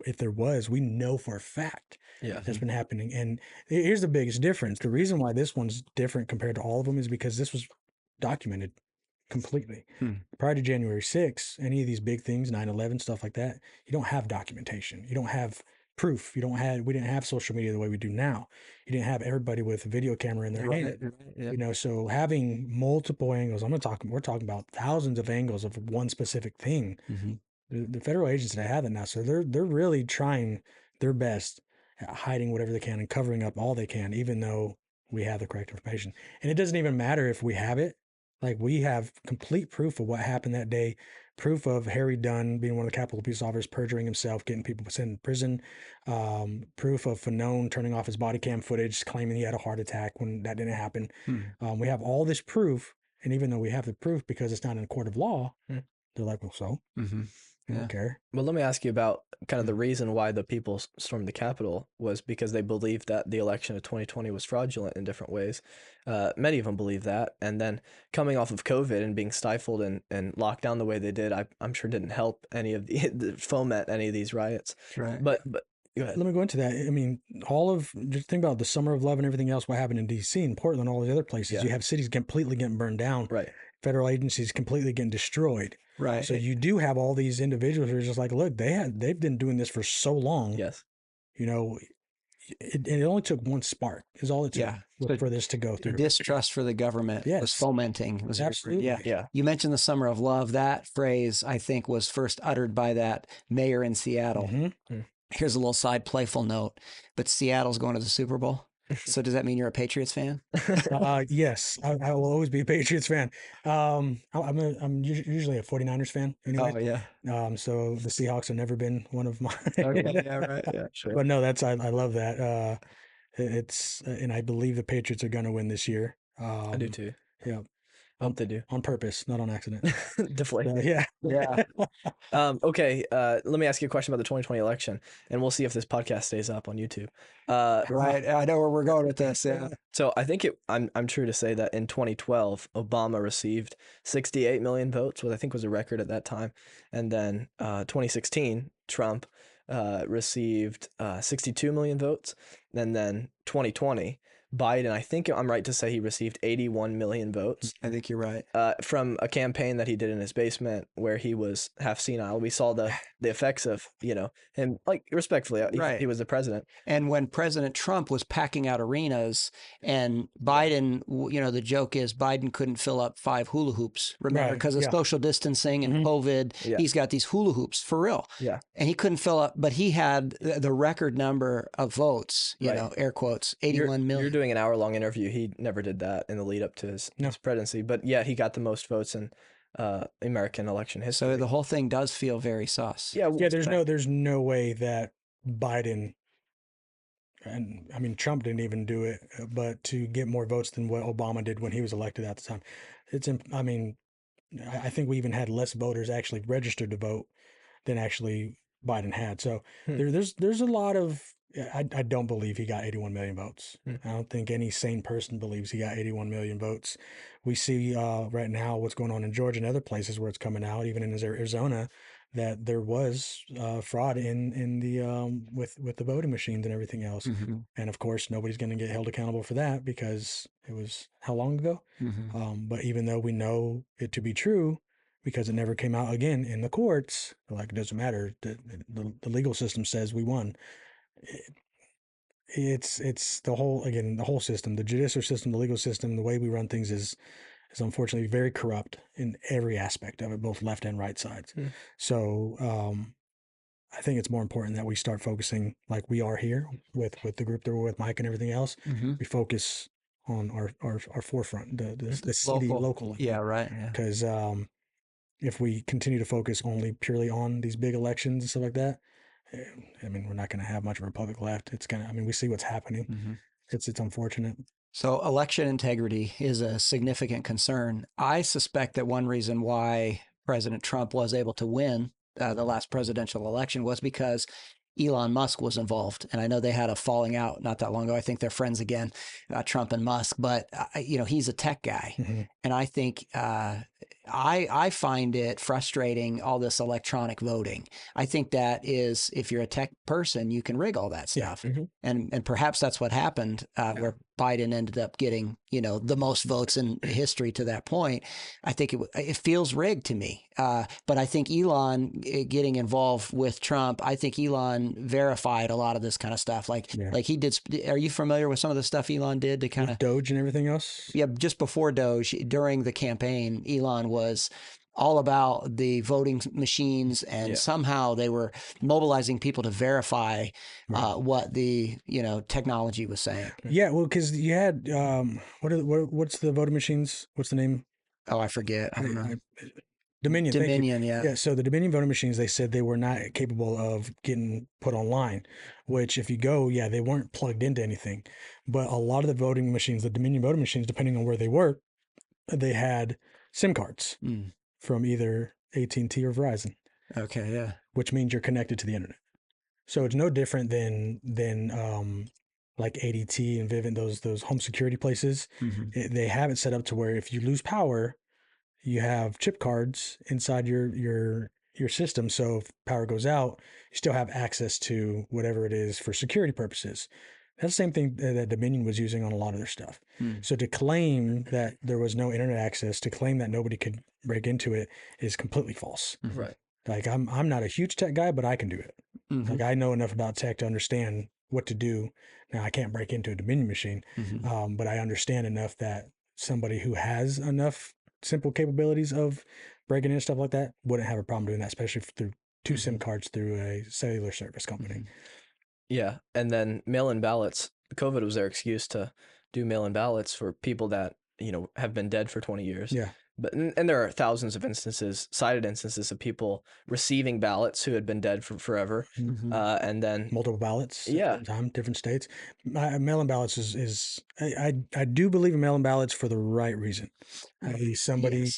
if there was. We know for a fact that's been happening. And here's the biggest difference. The reason why this one's different compared to all of them is because this was documented completely. Prior to January 6th, any of these big things, 9/11, stuff like that, you don't have documentation. You don't have proof. We didn't have social media the way we do now. You didn't have everybody with a video camera in their hand. So having multiple angles, we're talking about thousands of angles of one specific thing. The federal agents that have it now, so they're really trying their best at hiding whatever they can and covering up all they can, even though we have the correct information. And it doesn't even matter if we have it. Like, we have complete proof of what happened that day proof of Harry Dunn being one of the Capitol Police officers perjuring himself, getting people sent in prison, proof of Fanone turning off his body cam footage, claiming he had a heart attack when that didn't happen. We have all this proof, and even though we have the proof because it's not in a court of law, they're like, well, so I don't care. Well, let me ask you about kind of the reason why the people stormed the Capitol was because they believed that the election of 2020 was fraudulent in different ways. Many of them believe that. And then coming off of COVID and being stifled and locked down the way they did, I'm sure didn't help any of the foment any of these riots. Right. But go ahead. Let me go into that. I mean, just think about the Summer of Love and everything else, what happened in D.C. and Portland, all these other places. You have cities completely getting burned down. Right. Federal agencies completely getting destroyed. Right. So you do have all these individuals who are just like, look, they've been doing this for so long. Yes. You know, it only took one spark is all it took for this to go through. Distrust for the government was fomenting. Absolutely. Yeah. You mentioned the Summer of Love. That phrase, I think, was first uttered by that mayor in Seattle. Here's a little side playful note, but Seattle's going to the Super Bowl. So does that mean you're a Patriots fan? Yes, I will always be a Patriots fan. I'm usually a 49ers fan anyway. Oh, yeah. So the Seahawks have never been one of mine. Okay, yeah, right. Yeah, sure. But no, I love that. And I believe the Patriots are going to win this year. I do too. Yeah. I hope they do. On purpose, not on accident. Deflate. Yeah. Okay. Let me ask you a question about the 2020 election, and we'll see if this podcast stays up on YouTube. Right. I know where we're going with this. Yeah. So I think I'm true to say that in 2012, Obama received 68 million votes, which I think was a record at that time. And then 2016, Trump received 62 million votes. And then 2020, Biden, I think I'm right to say he received 81 million votes. I think you're right. From a campaign that he did in his basement where he was half senile. We saw the effects of, him, like, respectfully, he was the president. And when President Trump was packing out arenas and Biden, the joke is Biden couldn't fill up 5 hula hoops, remember, because of social distancing and COVID. Yeah. He's got these hula hoops for real. Yeah. And he couldn't fill up, but he had the record number of votes, air quotes, 81 million. You're doing an hour-long interview. He never did that in the lead up to his presidency. But yeah, he got the most votes in American election history. So the whole thing does feel very sus. Yeah. There's no way that Biden, and I mean Trump didn't even do it, but to get more votes than what Obama did when he was elected at the time. I think we even had less voters actually registered to vote than actually Biden had. So there's a lot of. I don't believe he got 81 million votes. I don't think any sane person believes he got 81 million votes. We see right now what's going on in Georgia and other places where it's coming out, even in Arizona, that there was fraud in the with the voting machines and everything else. And of course, nobody's going to get held accountable for that because it was how long ago? But even though we know it to be true, because it never came out again in the courts, like it doesn't matter. The legal system says we won. It's the whole system, the judicial system, the legal system, the way we run things is unfortunately very corrupt in every aspect of it, both left and right sides. So I think it's more important that we start focusing like we are here with the group that we're with, Mike and everything else. We focus on our forefront, the city locally. Yeah, right. Because if we continue to focus purely on these big elections and stuff like that, I mean, we're not going to have much of a republic left. We see what's happening. It's unfortunate. So election integrity is a significant concern. I suspect that one reason why President Trump was able to win the last presidential election was because Elon Musk was involved. And I know they had a falling out not that long ago. I think they're friends again, Trump and Musk, but he's a tech guy. And I think I find it frustrating, all this electronic voting. I think that is, if you're a tech person, you can rig all that stuff. And perhaps that's what happened where Biden ended up getting, the most votes in history to that point. I think it feels rigged to me. But I think Elon getting involved with Trump, I think Elon verified a lot of this kind of stuff. Like he did. Are you familiar with some of the stuff Elon did to kind of Doge and everything else? Yeah. Just before Doge, during the campaign, Elon was all about the voting machines, and somehow they were mobilizing people to verify what the technology was saying. Yeah, well, because you had what's the voting machines? What's the name? Oh, I forget. I don't know. Dominion. Thank you. Dominion, yeah. Yeah. So the Dominion voting machines, they said they were not capable of getting put online, which if you go, yeah, they weren't plugged into anything. But a lot of the voting machines, the Dominion voting machines, depending on where they were, they had SIM cards from either AT&T or Verizon. Okay, yeah. Which means you're connected to the internet. So it's no different than like ADT and Vivint, those home security places. They have it set up to where if you lose power, you have chip cards inside your system. So if power goes out, you still have access to whatever it is for security purposes. That's the same thing that Dominion was using on a lot of their stuff. So to claim that there was no internet access, to claim that nobody could break into it is completely false. Right. Like I'm not a huge tech guy, but I can do it. Like I know enough about tech to understand what to do. Now I can't break into a Dominion machine, but I understand enough that somebody who has enough simple capabilities of breaking in and stuff like that wouldn't have a problem doing that, especially through two SIM cards through a cellular service company. Yeah, and then mail-in ballots. COVID was their excuse to do mail-in ballots for people that have been dead for 20 years. Yeah. But and there are thousands of cited instances of people receiving ballots who had been dead for forever, and then multiple ballots. Yeah, time, different states. Mail-in ballots is I do believe in mail-in ballots for the right reason. Somebody,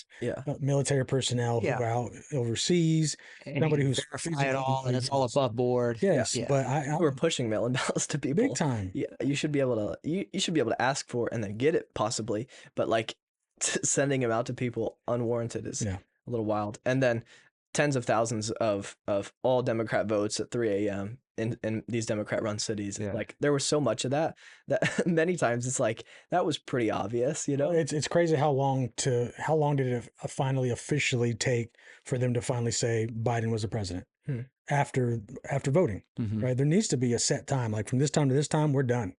military personnel who are out overseas, and somebody who's verify it all, and it's all above board. Yes, but we're pushing mail-in ballots to people big time. Yeah, you should be able to you should be able to ask for and then get it possibly, but like sending them out to people unwarranted is a little wild. And then tens of thousands of all Democrat votes at 3 a.m. in these Democrat-run cities. Like there was so much of that many times it's like that was pretty obvious. It's crazy how long did it finally officially take for them to finally say Biden was the president after voting, right? There needs to be a set time. Like from this time to this time, we're done.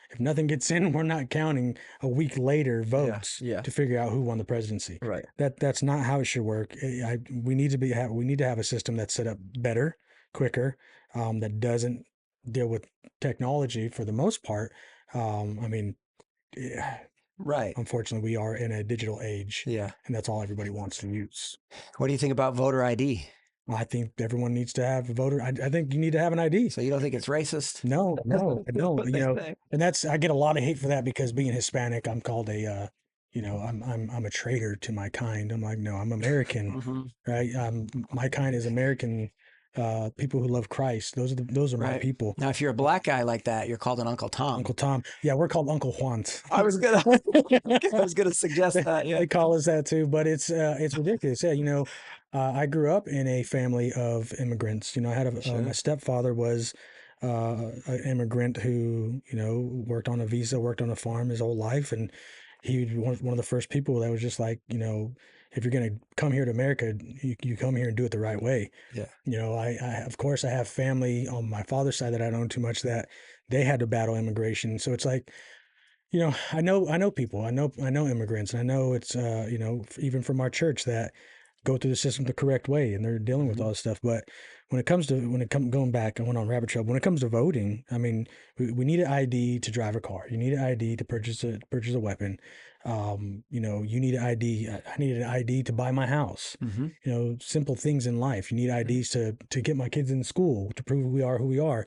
If nothing gets in, we're not counting a week later votes to figure out who won the presidency. Right. That's not how it should work. We need to have a system that's set up better, quicker, that doesn't deal with technology for the most part. Right. Unfortunately, we are in a digital age. Yeah. And that's all everybody wants to use. What do you think about voter ID? I think everyone needs to have a voter. I think you need to have an ID. So you don't think it's racist? No, I don't. And I get a lot of hate for that because being Hispanic, I'm called a, I'm a traitor to my kind. I'm like, no, I'm American, right? My kind is American. People who love Christ. Those are my people. Now, if you're a black guy like that, you're called an Uncle Tom. Uncle Tom. Yeah, we're called Uncle Juans. I was gonna suggest that. Yeah, they call us that too, but it's ridiculous. Yeah, I grew up in a family of immigrants. I had my stepfather was an immigrant who worked on a visa, worked on a farm his whole life, and he was one of the first people that was just like, if you're going to come here to America, you come here and do it the right way. Yeah. I of course I have family on my father's side that I don't know too much that they had to battle immigration. So it's like, I know people, I know immigrants, and I know it's, even from our church that go through the system the correct way and they're dealing with all this stuff. But when it comes going back, I went on rabbit trail. When it comes to voting, I mean, we need an ID to drive a car. You need an ID to purchase a weapon. You need an ID. I need an ID to buy my house. Simple things in life. You need IDs to get my kids in school, to prove we are who we are.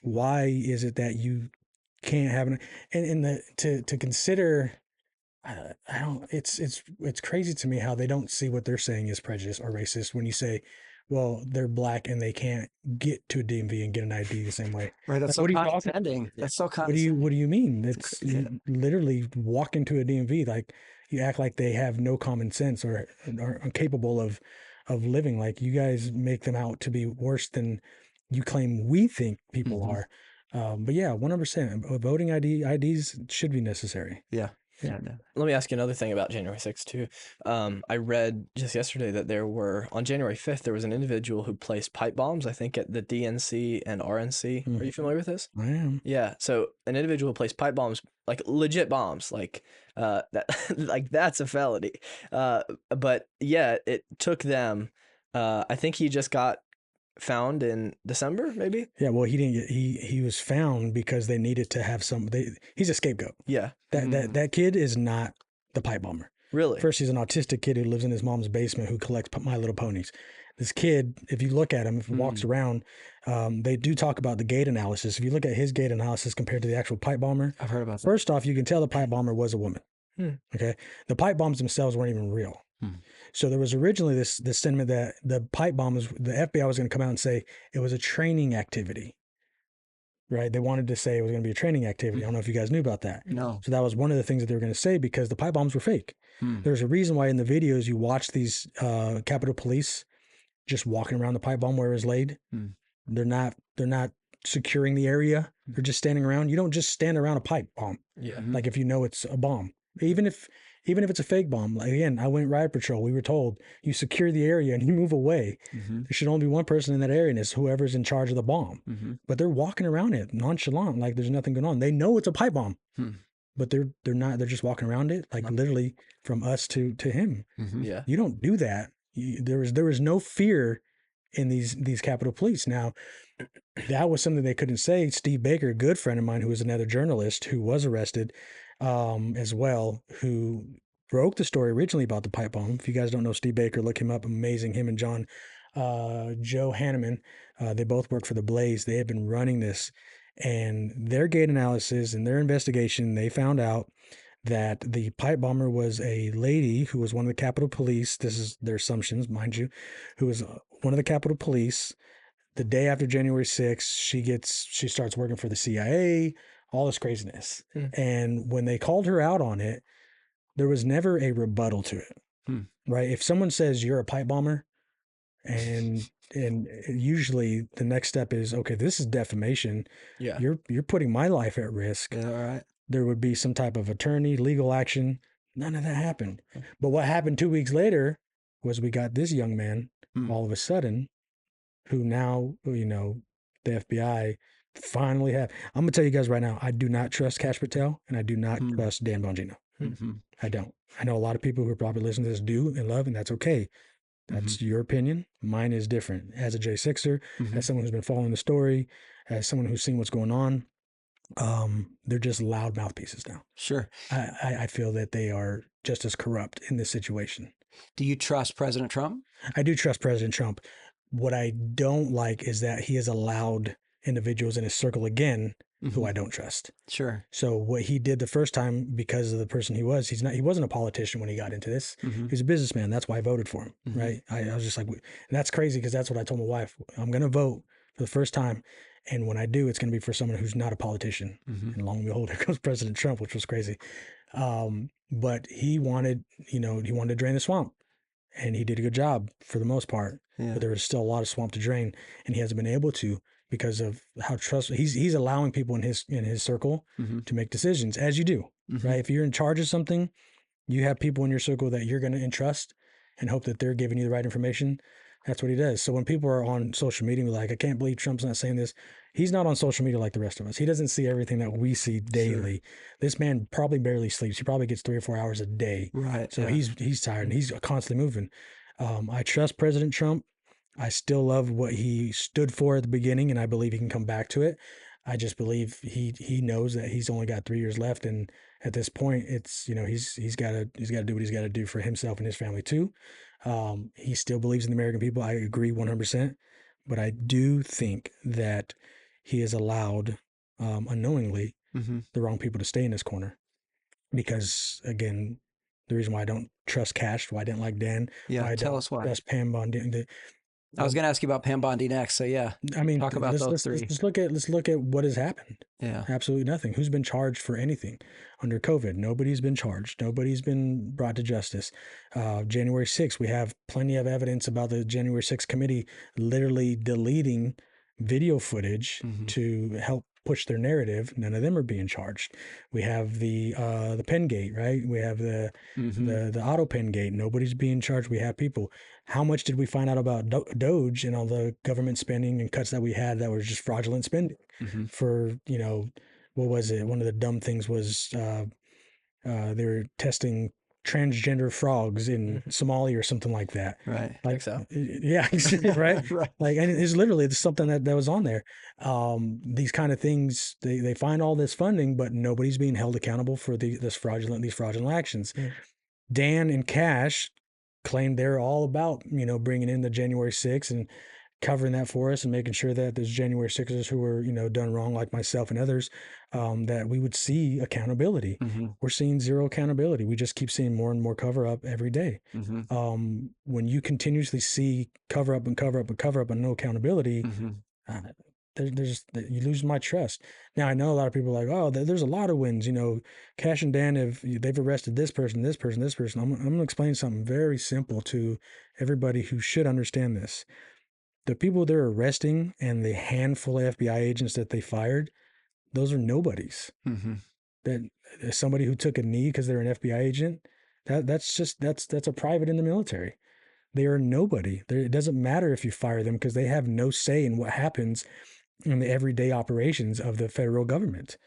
Why is it that you can't have to consider? I don't. It's crazy to me how they don't see what they're saying is prejudice or racist when you say, well, they're black and they can't get to a DMV and get an ID the same way. Right. That's like, so condescending. That's so condescending. What do you mean? It's literally walk into a DMV like you act like they have no common sense or are incapable of living. Like you guys make them out to be worse than you claim we think people are. But yeah, 100%. Voting IDs should be necessary. Yeah. Yeah. Let me ask you another thing about January 6th too. I read just yesterday that on January 5th, there was an individual who placed pipe bombs, I think at the DNC and RNC. Are you familiar with this? I am. Yeah. So an individual who placed pipe bombs, like legit bombs, like that, like that's a felony. But yeah, it took them, I think he just got found in December, maybe. Yeah, well, he didn't get. He was found because they needed to have he's a scapegoat. Yeah, that kid is not the pipe bomber. Really? First, he's an autistic kid who lives in his mom's basement who collects My Little Ponies. This kid, if you look at him, if he walks around, they do talk about the gait analysis. If you look at his gait analysis compared to the actual pipe bomber, I've heard about that. first off, you can tell the pipe bomber was a woman. Okay, the pipe bombs themselves weren't even real. So there was originally this sentiment that the pipe bombs, the FBI was going to come out and say it was a training activity. Right? They wanted to say it was going to be a training activity. I don't know if you guys knew about that. No. So that was one of the things that they were going to say because the pipe bombs were fake. There's a reason why in the videos you watch these Capitol Police just walking around the pipe bomb where it was laid. They're not securing the area. They're just standing around. You don't just stand around a pipe bomb. Yeah. Like if you know it's a bomb. Even if it's a fake bomb, like again, I went riot patrol. We were told you secure the area and you move away. There should only be one person in that area, and it's whoever's in charge of the bomb. But they're walking around it nonchalant, like there's nothing going on. They know it's a pipe bomb, but they're not. They're just walking around it, like literally from us to him. Yeah. You don't do that. There was no fear in these Capitol Police. Now, that was something they couldn't say. Steve Baker, a good friend of mine, who was another journalist who was arrested as well, who broke the story originally about the pipe bomb. If you guys don't know Steve Baker, look him up. Amazing. Him and Joe Hanneman, they both work for the Blaze. They have been running this, and their gait analysis and their investigation, they found out that the pipe bomber was a lady who was one of the Capitol Police. This is their assumptions, mind you, who was one of the Capitol Police. The day after January 6th, she starts working for the CIA, all this craziness. And when they called her out on it, there was never a rebuttal to it, right? If someone says you're a pipe bomber, and usually the next step is, okay, this is defamation. Yeah. You're putting my life at risk. Yeah, all right. There would be some type of attorney, legal action. None of that happened. But what happened 2 weeks later was we got this young man all of a sudden who now, the FBI finally have. I'm going to tell you guys right now, I do not trust Kash Patel and I do not trust Dan Bongino. I don't. I know a lot of people who are probably listening to this do and love, and that's okay. That's your opinion. Mine is different. As a J6er, as someone who's been following the story, as someone who's seen what's going on, they're just loud mouthpieces now. Sure. I feel that they are just as corrupt in this situation. Do you trust President Trump? I do trust President Trump. What I don't like is that he has allowed individuals in his circle again who I don't trust. Sure. So what he did the first time, because of the person he wasn't a politician when he got into this. He was a businessman. That's why I voted for him. Right. I was just like, and that's crazy because that's what I told my wife. I'm going to vote for the first time. And when I do, it's going to be for someone who's not a politician. And lo and behold, here comes President Trump, which was crazy. But he wanted to drain the swamp, and he did a good job for the most part. Yeah. But there was still a lot of swamp to drain, and he hasn't been able to because of how he's allowing people in his circle to make decisions, as you do, right? If you're in charge of something, you have people in your circle that you're going to entrust and hope that they're giving you the right information. That's what he does. So when people are on social media, like, I can't believe Trump's not saying this. He's not on social media like the rest of us. He doesn't see everything that we see daily. Sure. This man probably barely sleeps. He probably gets 3 or 4 hours a day. Right. So he's tired and he's constantly moving. I trust President Trump. I still love what he stood for at the beginning, and I believe he can come back to it. I just believe he knows that he's only got 3 years left, and at this point, it's he's got to do what he's got to do for himself and his family too. He still believes in the American people. I agree 100%, but I do think that he has allowed unknowingly the wrong people to stay in this corner, because again, the reason why I don't trust Kash, why I didn't like Dan, tell us why. Trust Pam Bondi. I was going to ask you about Pam Bondi next. So yeah, I mean, talk about those three. Let's look at what has happened. Yeah, absolutely nothing. Who's been charged for anything under COVID? Nobody's been charged. Nobody's been brought to justice. January 6th, we have plenty of evidence about the January 6th committee literally deleting video footage to help push their narrative. None of them are being charged. We have the pen gate, right? We have the auto pen gate. Nobody's being charged. We have people. How much did we find out about Doge and all the government spending and cuts that we had that was just fraudulent spending for, what was it? One of the dumb things was they were testing transgender frogs in Somalia or something like that. Right. Like, so. Yeah, right. Right. Like, and it's literally something that was on there. These kind of things, they find all this funding, but nobody's being held accountable for these fraudulent actions. Dan and Cash claimed they're all about, bringing in the January 6th and covering that for us and making sure that those January 6ers who were, done wrong, like myself and others, that we would see accountability. Mm-hmm. We're seeing zero accountability. We just keep seeing more and more cover up every day. Mm-hmm. When you continuously see cover up and cover up and cover up and no accountability, Mm-hmm. you lose my trust. Now I know a lot of people are like, oh, there's a lot of wins. Cash and Dan they've arrested this person, this person, this person. I'm going to explain something very simple to everybody who should understand this. The people they're arresting and the handful of FBI agents that they fired, those are nobodies. Mm-hmm. That somebody who took a knee because they're an FBI agent, that's a private in the military. They are nobody. It doesn't matter if you fire them because they have no say in what happens in the everyday operations of the federal government.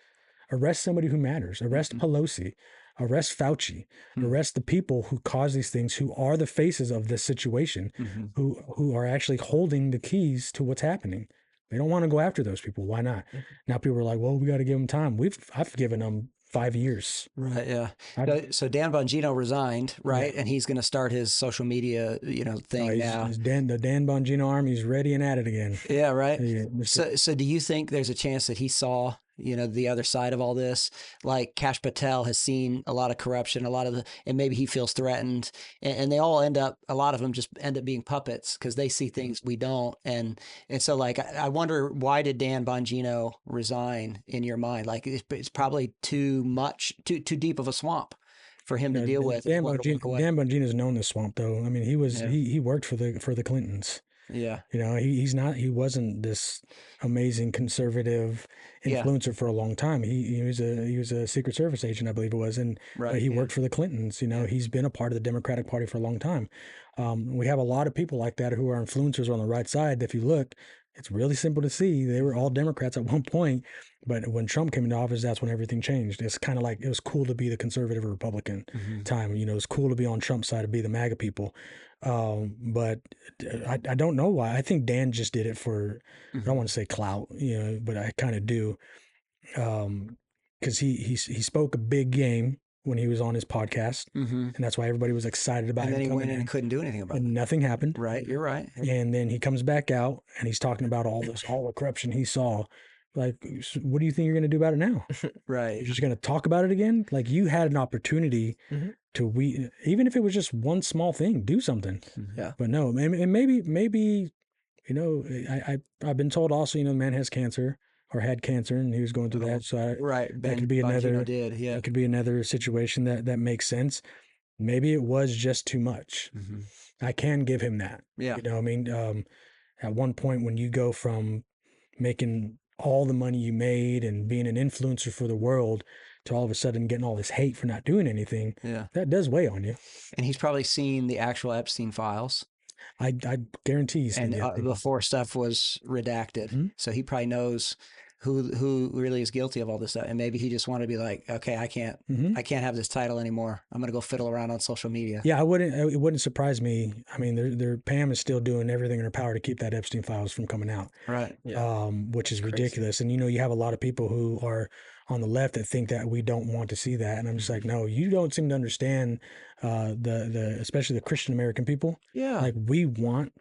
Arrest somebody who matters. Arrest Pelosi. Arrest Fauci. Arrest the people who cause these things, who are the faces of this situation, who are actually holding the keys to what's happening. They don't want to go after those people. Why not? Now people are like, well, we got to give them time. I've given them 5 years. Right. Yeah. So Dan Bongino resigned, right? Yeah. And he's going to start his social media, thing now. The Dan Bongino army is ready and at it again. Yeah. Right. Yeah, So do you think there's a chance that he saw, the other side of all this? Like Kash Patel has seen a lot of corruption, and maybe he feels threatened, and they all a lot of them just end up being puppets because they see things we don't. And so like, I wonder, why did Dan Bongino resign in your mind? Like it's probably too deep of a swamp for him to deal with. Dan Bongino's known the swamp though. I mean, he worked for the Clintons. Yeah. He wasn't this amazing conservative influencer for a long time. He was a Secret Service agent, I believe it was. And he worked for the Clintons. He's been a part of the Democratic Party for a long time. We have a lot of people like that who are influencers on the right side. If you look, it's really simple to see. They were all Democrats at one point, but when Trump came into office, that's when everything changed. It's kind of like it was cool to be the conservative or Republican time. It was cool to be on Trump's side, to be the MAGA people. But I don't know why. I think Dan just did it for, I don't want to say clout, but I kind of do. Because he spoke a big game when he was on his podcast, and that's why everybody was excited about him. And then he went in and couldn't do anything about it. And nothing happened. Right, you're right. And then he comes back out and he's talking about all the corruption he saw. Like, what do you think you're going to do about it now? Right. You're just going to talk about it again? Like, you had an opportunity to even if it was just one small thing, do something. Yeah. But no, and maybe I've been told also, the man has cancer. Or had cancer, and he was going through that. So that could be another. It could be another situation that makes sense. Maybe it was just too much. I can give him that. Yeah. At one point when you go from making all the money you made and being an influencer for the world to all of a sudden getting all this hate for not doing anything, that does weigh on you. And he's probably seen the actual Epstein files. I guarantee he's seen before stuff was redacted. So he probably knows who really is guilty of all this stuff. And maybe he just wanted to be like, okay, I can't have this title anymore. I'm going to go fiddle around on social media. Yeah, it wouldn't surprise me. I mean, Pam is still doing everything in her power to keep that Epstein files from coming out. Right. Yeah. Which is ridiculous. And, you have a lot of people who are on the left that think that we don't want to see that. And I'm just like, no, you don't seem to understand especially the Christian American people. Yeah. Like, we want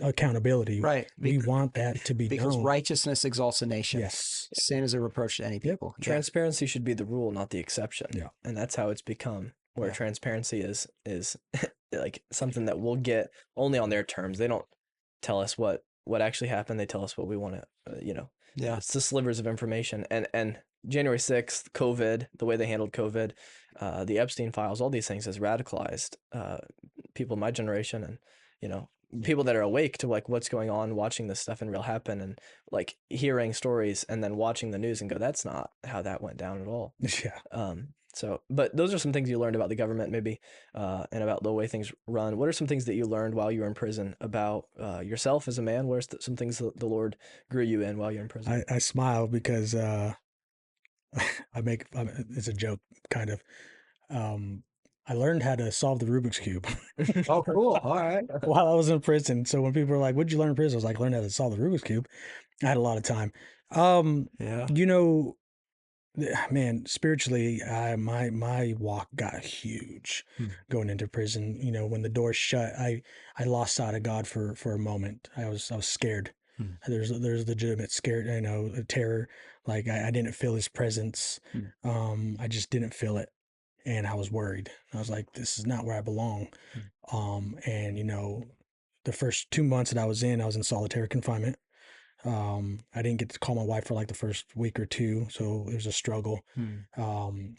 accountability. Right. We want that to be because known. Righteousness exalts a nation. Yes. Sin is a reproach to any people. Transparency should be the rule, not the exception. Yeah. And that's how it's become, where transparency is like something that we'll get only on their terms. They don't tell us what actually happened. They tell us what we want to, it's the slivers of information. And January 6th, COVID, the way they handled COVID, the Epstein files, all these things has radicalized people in my generation and, people that are awake to like what's going on, watching this stuff in real happen and like hearing stories and then watching the news and go, that's not how that went down at all. Yeah. But those are some things you learned about the government maybe, and about the way things run. What are some things that you learned while you were in prison about yourself as a man? What are some things that the Lord grew you in while you're in prison? I smile because it's a joke kind of. I learned how to solve the Rubik's Cube. Oh, cool. All right. While I was in prison. So when people were like, what'd you learn in prison? I was like, learn how to solve the Rubik's Cube. I had a lot of time. Man, spiritually, my walk got huge going into prison. You know, when the door shut, I lost sight of God for a moment. I was scared. There's legitimate scared, you know, terror. Like I didn't feel His presence. I just didn't feel it, and I was worried. I was like, this is not where I belong. And you know, the first 2 months that I was in solitary confinement. I didn't get to call my wife for like the first week or two, so it was a struggle.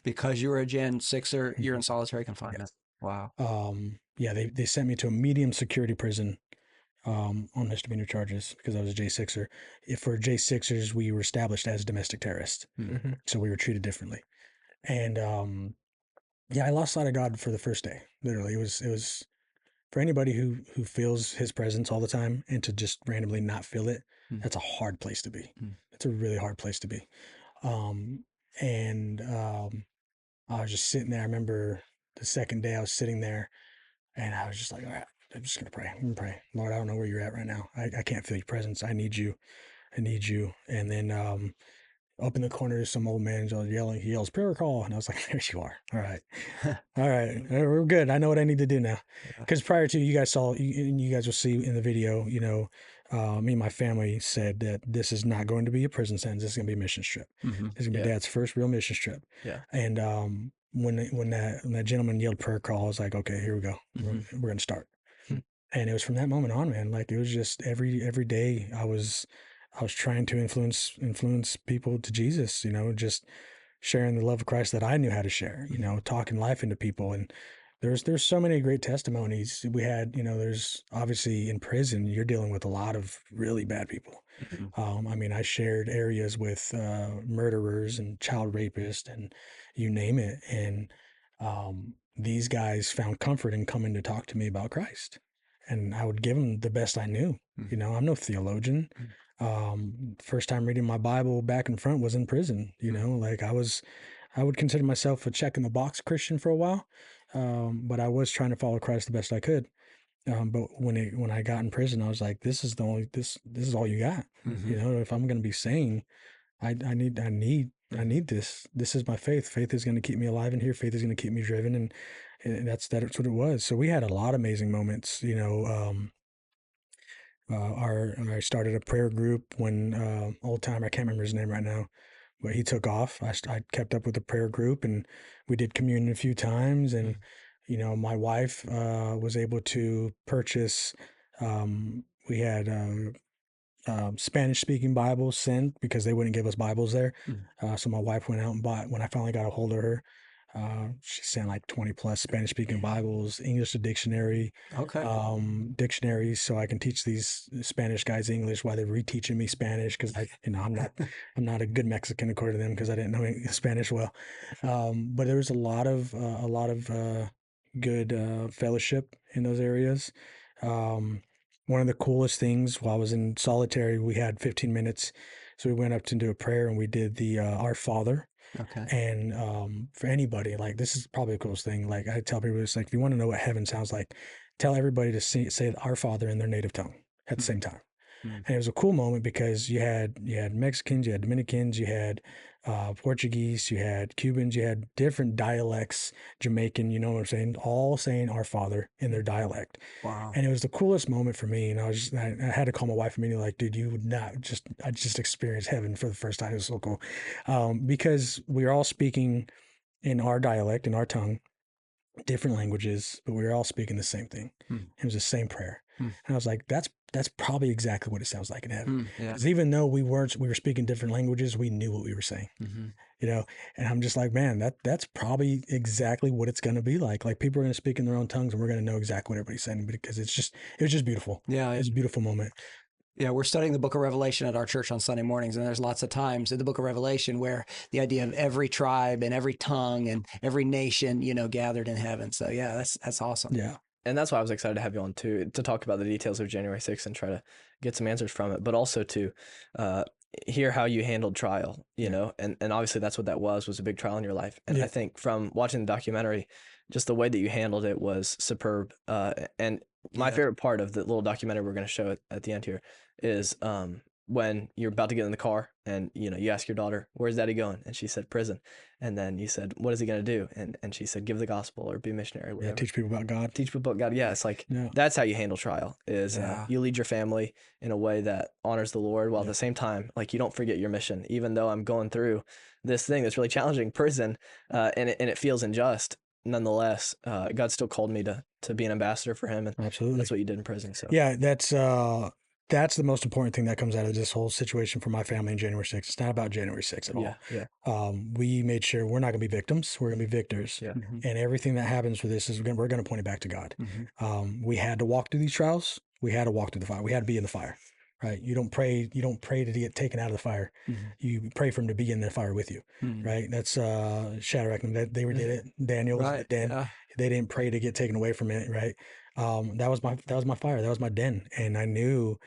Because you were a Gen 6er, you're in solitary confinement. Wow. Yeah, they sent me to a medium security prison on misdemeanor charges because I was a J6er. If for J6ers, we were established as domestic terrorists, so we were treated differently. And yeah, I lost sight of God for the first day. Literally, it was for anybody who feels His presence all the time and to just randomly not feel it. That's a hard place to be. It's a really hard place to be. And I was just sitting there. I remember the second day I was sitting there and I was just like, all right, I'm just going to pray. I'm going to pray. Lord, I don't know where you're at right now. I can't feel your presence. I need you. I need you. And then up in the corner, some old man yelling. He yells, prayer call. And I was like, there you are. All right. All right. We're good. I know what I need to do now. Because prior to, you guys saw, you guys will see in the video, you know, me and my family said that this is not going to be a prison sentence. This is going to be a mission trip. This is going to be Dad's first real mission trip. Yeah. And when that gentleman yelled prayer call, I was like, okay, here we go. We're going to start. And it was from that moment on, man. Like it was just every day I was trying to influence people to Jesus, you know, just sharing the love of Christ that I knew how to share, you know, talking life into people. And there's so many great testimonies we had. You know, there's obviously in prison, you're dealing with a lot of really bad people. I mean, I shared areas with murderers and child rapists and you name it. And these guys found comfort in coming to talk to me about Christ. And I would give them the best I knew. You know, I'm no theologian. First time reading my Bible back and front was in prison. You know, like I would consider myself a check in the box Christian for a while. But I was trying to follow Christ the best I could. But when I got in prison, I was like, this is all you got. You know, if I'm going to be sane, I need this. This is my faith. Faith is going to keep me alive in here. Faith is going to keep me driven. And that's what it was. So we had a lot of amazing moments, you know. I started a prayer group when old timer, I can't remember his name right now, but he took off. I kept up with the prayer group and we did communion a few times. And, you know, my wife was able to purchase, we had Spanish speaking Bibles sent because they wouldn't give us Bibles there. So my wife went out and bought, when I finally got a hold of her, she sent like 20 plus Spanish speaking Bibles, English to dictionary, dictionaries. So I can teach these Spanish guys English while they're reteaching me Spanish. Cause I'm not a good Mexican according to them because I didn't know Spanish well. But there was a lot of good fellowship in those areas. One of the coolest things while I was in solitary, we had 15 minutes. So we went up to do a prayer and we did the Our Father. And for anybody, like this is probably the coolest thing. Like I tell people, it's like, if you want to know what heaven sounds like, tell everybody to say Our Father in their native tongue at the same time. And it was a cool moment because you had Mexicans, you had Dominicans, you had Portuguese, you had Cubans, you had different dialects, Jamaican, you know what I'm saying, all saying Our Father in their dialect. Wow. And it was the coolest moment for me. And I had to call my wife immediately, like, dude, I just experienced heaven for the first time. It was so cool. Because we were all speaking in our dialect, in our tongue, different languages, but we were all speaking the same thing. It was the same prayer. And I was like, that's probably exactly what it sounds like in heaven. Because even though we were speaking different languages, we knew what we were saying. You know, and I'm just like, man, that's probably exactly what it's going to be like. Like people are going to speak in their own tongues, and we're going to know exactly what everybody's saying because it was just beautiful. Yeah, it's a beautiful moment. Yeah, we're studying the book of Revelation at our church on Sunday mornings, and there's lots of times in the book of Revelation where the idea of every tribe and every tongue and every nation, you know, gathered in heaven. So yeah, that's awesome. Yeah. And that's why I was excited to have you on too, to talk about the details of January 6th and try to get some answers from it, but also to hear how you handled trial, you know, and obviously that's what that was a big trial in your life. And I think from watching the documentary, just the way that you handled it was superb. And my favorite part of the little documentary we're going to show at the end here is when you're about to get in the car and, you know, you ask your daughter, where's daddy going? And she said, prison. And then you said, what is he going to do? And she said, give the gospel or be a missionary, or whatever. Teach people about God. Teach people about God. Yeah. It's like, that's how you handle trial is you lead your family in a way that honors the Lord, while at the same time, like, you don't forget your mission. Even though I'm going through this thing that's really challenging, prison, and it feels unjust, nonetheless, God still called me to be an ambassador for him. And Absolutely. that's what you did in prison. So yeah, that's the most important thing that comes out of this whole situation for my family in January 6th. It's not about January 6th at all. Yeah. We made sure we're not going to be victims. We're going to be victors. Yeah. And everything that happens for this is we're going to point it back to God. We had to walk through these trials. We had to walk through the fire. We had to be in the fire, right? You don't pray to get taken out of the fire. You pray for him to be in the fire with you, right? That's Shadrach, that they did it. Daniel was in the den. They didn't pray to get taken away from it, right? That was my fire. That was my den. And I knew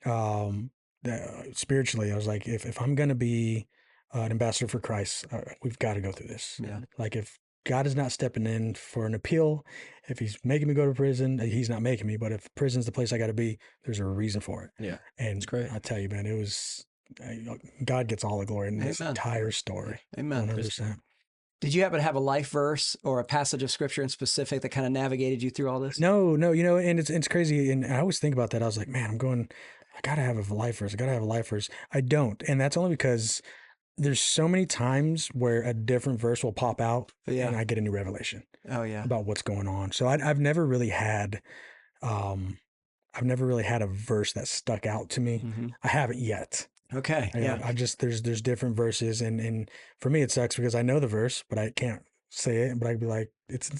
that spiritually, I was like, if I'm going to be an ambassador for Christ, we've got to go through this. Like, if God is not stepping in for an appeal, if he's making me go to prison, he's not making me, but if prison's the place I got to be, there's a reason for it. Yeah. And it's great. I tell you, man, it was, God gets all the glory in this entire story. Amen. 100%. Did you happen to have a life verse or a passage of scripture in specific that kind of navigated you through all this? No, you know, and it's crazy. And I always think about that. I was like, man, I got to have a life verse. I don't. And that's only because there's so many times where a different verse will pop out and I get a new revelation about what's going on. So I've never really had, a verse that stuck out to me. I haven't yet. Okay. I just, there's different verses, and for me it sucks because I know the verse, but I can't say it, but I'd be like,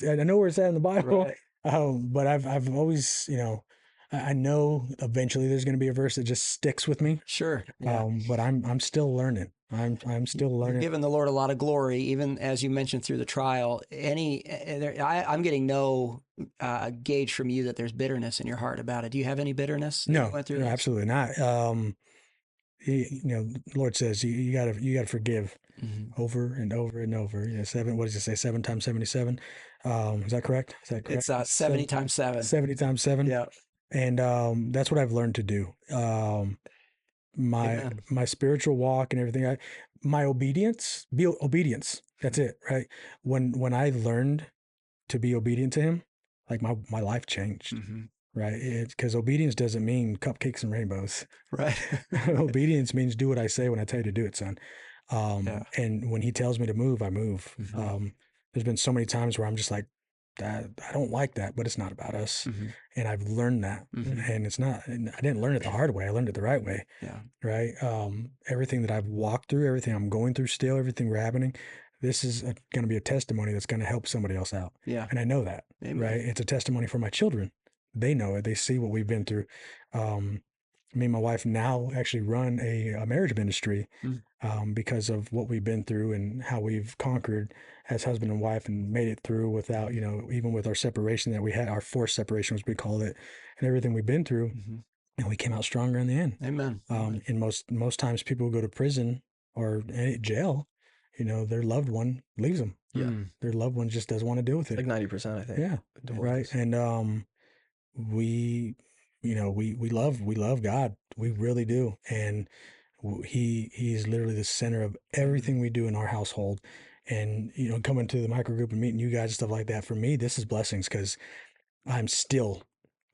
I know where it's at in the Bible. Right. But I've always, you know, I know eventually there's going to be a verse that just sticks with me. Sure. But I'm still learning. I'm still learning. You're giving the Lord a lot of glory, even as you mentioned through the trial. I'm geting no gauge from you that there's bitterness in your heart about it. Do you have any bitterness? No, absolutely not. You know, the Lord says you gotta forgive over and over and over. You know, what does it say? 7 times 77. Is that correct? It's 70 times 7. 70 times 7. Yeah. And that's what I've learned to do. My spiritual walk and everything. My obedience. Be obedience. That's it, right? When I learned to be obedient to Him, like my life changed. Right. Because obedience doesn't mean cupcakes and rainbows. Right. Obedience means do what I say when I tell you to do it, son. And when he tells me to move, I move. There's been so many times where I'm just like, I don't like that, but it's not about us. And I've learned that. And it's not, and I didn't learn it the hard way. I learned it the right way. Right. Everything that I've walked through, everything I'm going through still, everything we're happening, this is going to be a testimony that's going to help somebody else out. And I know that. Amen. Right. It's a testimony for my children. They know it. They see what we've been through. Me and my wife now actually run a marriage ministry because of what we've been through and how we've conquered as husband and wife and made it through without, you know, even with our separation that we had, our forced separation, as we called it, and everything we've been through, and we came out stronger in the end. Amen. And most times people go to prison or jail, you know, their loved one leaves them. Their loved one just doesn't want to deal with it. Like 90%, I think. Yeah. Right. And we love God. We really do. And he's literally the center of everything we do in our household. And, you know, coming to the microgroup and meeting you guys and stuff like that, for me, this is blessings because I'm still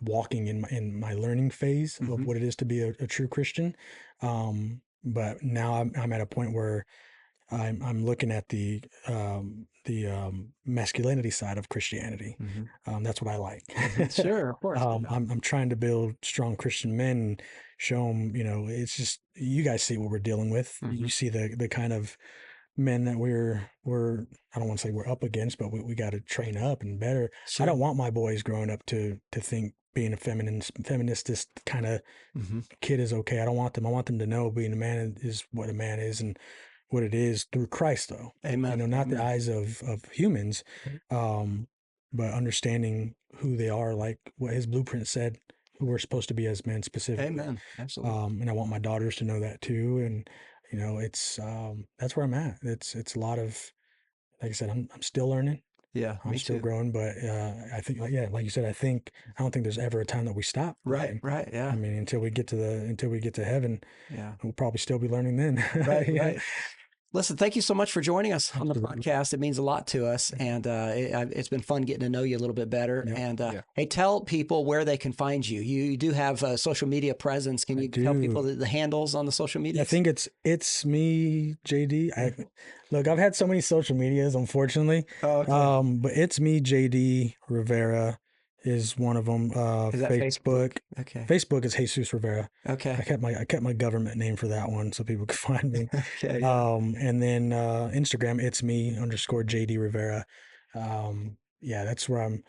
walking in my learning phase of what it is to be a true Christian. But now I'm at a point where I'm looking at the masculinity side of Christianity. That's what I like. Sure, of course. I'm trying to build strong Christian men and show them, you know, it's just, you guys see what we're dealing with. You see the kind of men that we're I don't want to say we're up against, but we got to train up and better. I don't want my boys growing up to think being a feministist kind of kid is okay. I don't want them. I want them to know being a man is what a man is and what it is through Christ, though. Amen. You know, not the eyes of humans, but understanding who they are, like what his blueprint said, who we're supposed to be as men specifically. Amen. Absolutely. And I want my daughters to know that too. And, you know, it's, that's where I'm at. It's a lot of, like I said, I'm still learning. Yeah, I'm me still too. growing, but I think, like you said, I don't think there's ever a time that we stop. Right, right, yeah. I mean, until we get to heaven, yeah, we'll probably still be learning then. right, Yeah. right. Listen, thank you so much for joining us on the Absolutely. podcast. It means a lot to us, and it's been fun getting to know you a little bit better. Yep. And hey, tell people where they can find you. You do have a social media presence. Can you tell people the handles on the social media? I think it's me, JD. Look, I've had so many social medias, unfortunately. Oh, okay. But it's me, JD Rivera is one of them. Is that Facebook? Okay. Facebook is Jesus Rivera. Okay. I kept my government name for that one so people could find me. Okay. Yeah. And then Instagram, it's me _ JD Rivera. Yeah, that's where I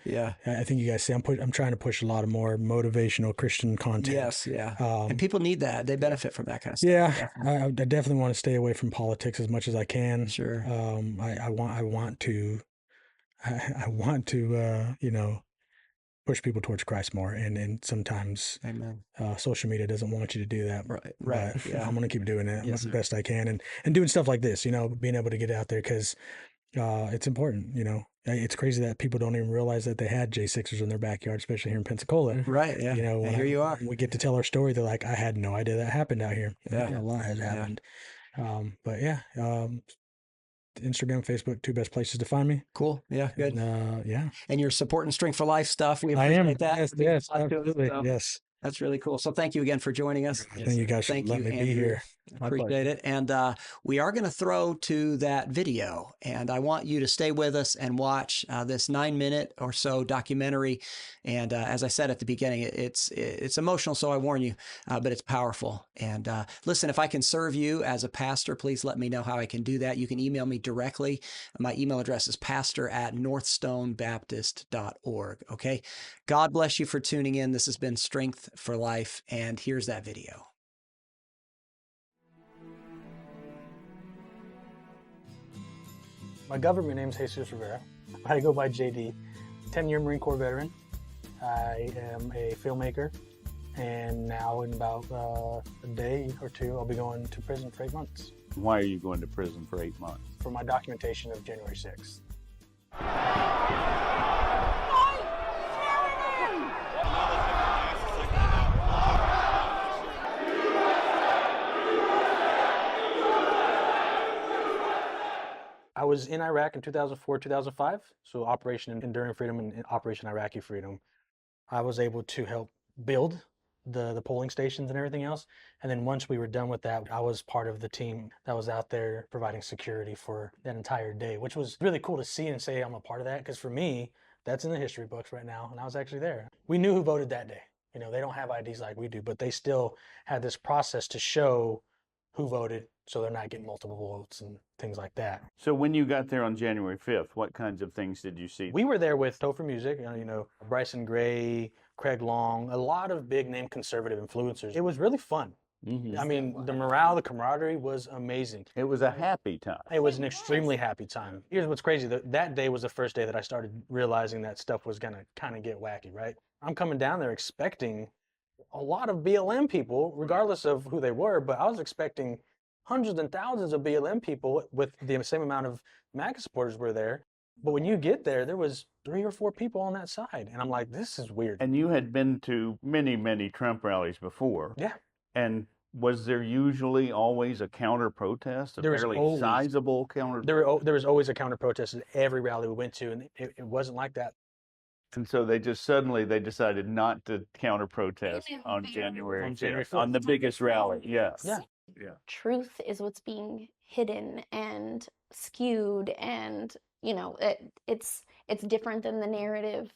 think you guys see I'm trying to push a lot of more motivational Christian content. Yes, yeah. And people need that. They benefit from that kind of stuff. Yeah, I definitely want to stay away from politics as much as I can. Sure. I want to push people towards Christ more, and sometimes Amen. Social media doesn't want you to do that. Right. But Yeah. I'm gonna keep doing it Yes, the sir. best I can, and doing stuff like this, being able to get out there, because it's important. It's crazy that people don't even realize that they had J6ers in their backyard, especially here in Pensacola. Right. Yeah. When here you are. when we get to tell our story, they're like, I had no idea that happened out here. Yeah. A lot has happened. But yeah, Instagram, Facebook, two best places to find me. Cool. Yeah. Good. And, yeah. And you're supporting Strength for Life stuff. We I appreciate am. that. Yes, absolutely. So Yes. That's really cool. So thank you again for joining us. Thank you guys for letting me be Andrew. here. Appreciate it. And we are going to throw to that video, and I want you to stay with us and watch this 9-minute or so documentary. And as I said at the beginning, it's emotional, so I warn you, but it's powerful. And listen, if I can serve you as a pastor, please let me know how I can do that. You can email me directly. My email address is pastor@northstonebaptist.org. Okay. God bless you for tuning in. This has been Strength for Life, and here's that video. My government name is Jesus Rivera. I go by JD, 10-year Marine Corps veteran. I am a filmmaker, and now in about a day or two, I'll be going to prison for 8 months. Why are you going to prison for 8 months? For my documentation of January 6th. I was in Iraq in 2004, 2005, so Operation Enduring Freedom and Operation Iraqi Freedom. I was able to help build the polling stations and everything else. And then once we were done with that, I was part of the team that was out there providing security for that entire day, which was really cool to see and say I'm a part of that, because for me, that's in the history books right now, and I was actually there. We knew who voted that day. They don't have IDs like we do, but they still had this process to show who voted, so they're not getting multiple votes and things like that. So when you got there on January 5th, what kinds of things did you see? We were there with Topher Music, Bryson Gray, Craig Long, a lot of big name conservative influencers. It was really fun. Mm-hmm. I mean, the morale, the camaraderie was amazing. It was a happy time. It was an extremely happy time. Here's what's crazy. That day was the first day that I started realizing that stuff was going to kind of get wacky, right? I'm coming down there expecting a lot of BLM people, regardless of who they were, but I was expecting hundreds and thousands of BLM people with the same amount of MAGA supporters were there. But when you get there, there was 3 or 4 people on that side. And I'm like, this is weird. And you had been to many, many Trump rallies before. Yeah. And was there usually always a counter protest, a fairly sizable counter? There was always a counter protest at every rally we went to, and it wasn't like that. And so they decided not to counter protest on January 5th, on the biggest rally. Yes. Yeah. Yeah. Truth is what's being hidden and skewed, and it's different than the narrative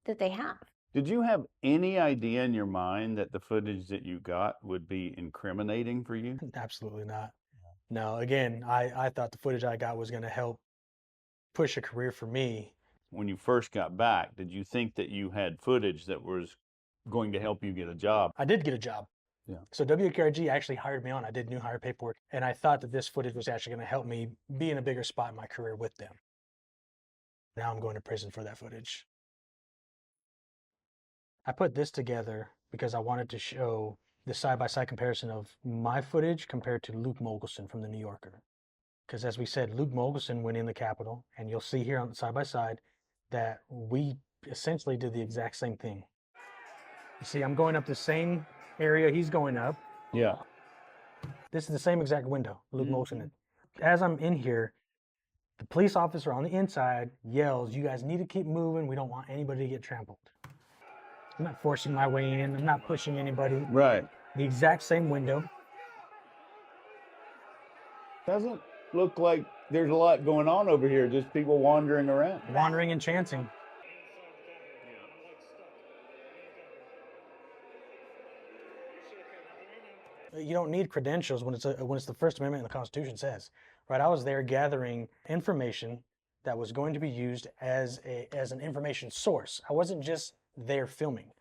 that they have. Did you have any idea in your mind that the footage that you got would be incriminating for you? Absolutely not. No, again, I thought the footage I got was going to help push a career for me. When you first got back, did you think that you had footage that was going to help you get a job? I did get a job. Yeah. So WKRG actually hired me on. I did new hire paperwork, and I thought that this footage was actually going to help me be in a bigger spot in my career with them. Now I'm going to prison for that footage. I put this together because I wanted to show the side-by-side comparison of my footage compared to Luke Mogelson from The New Yorker. Because as we said, Luke Mogelson went in the Capitol, and you'll see here on side by side that we essentially did the exact same thing. You see, I'm going up the same area he's going up. Yeah. This is the same exact window Luke Mogelson did. As I'm in here, the police officer on the inside yells, "You guys need to keep moving. We don't want anybody to get trampled." I'm not forcing my way in. I'm not pushing anybody. Right. The exact same window. Doesn't look like there's a lot going on over here, just people wandering around. Wandering and chanting. You don't need credentials when it's the First Amendment and the Constitution says, right? I was there gathering information that was going to be used as an information source. I wasn't just there filming.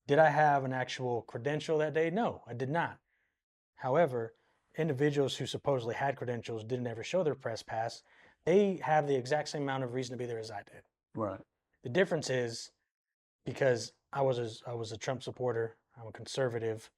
Did I have an actual credential that day? No, I did not. However, individuals who supposedly had credentials didn't ever show their press pass. They have the exact same amount of reason to be there as I did. Right. The difference is because I was a Trump supporter, I'm a conservative,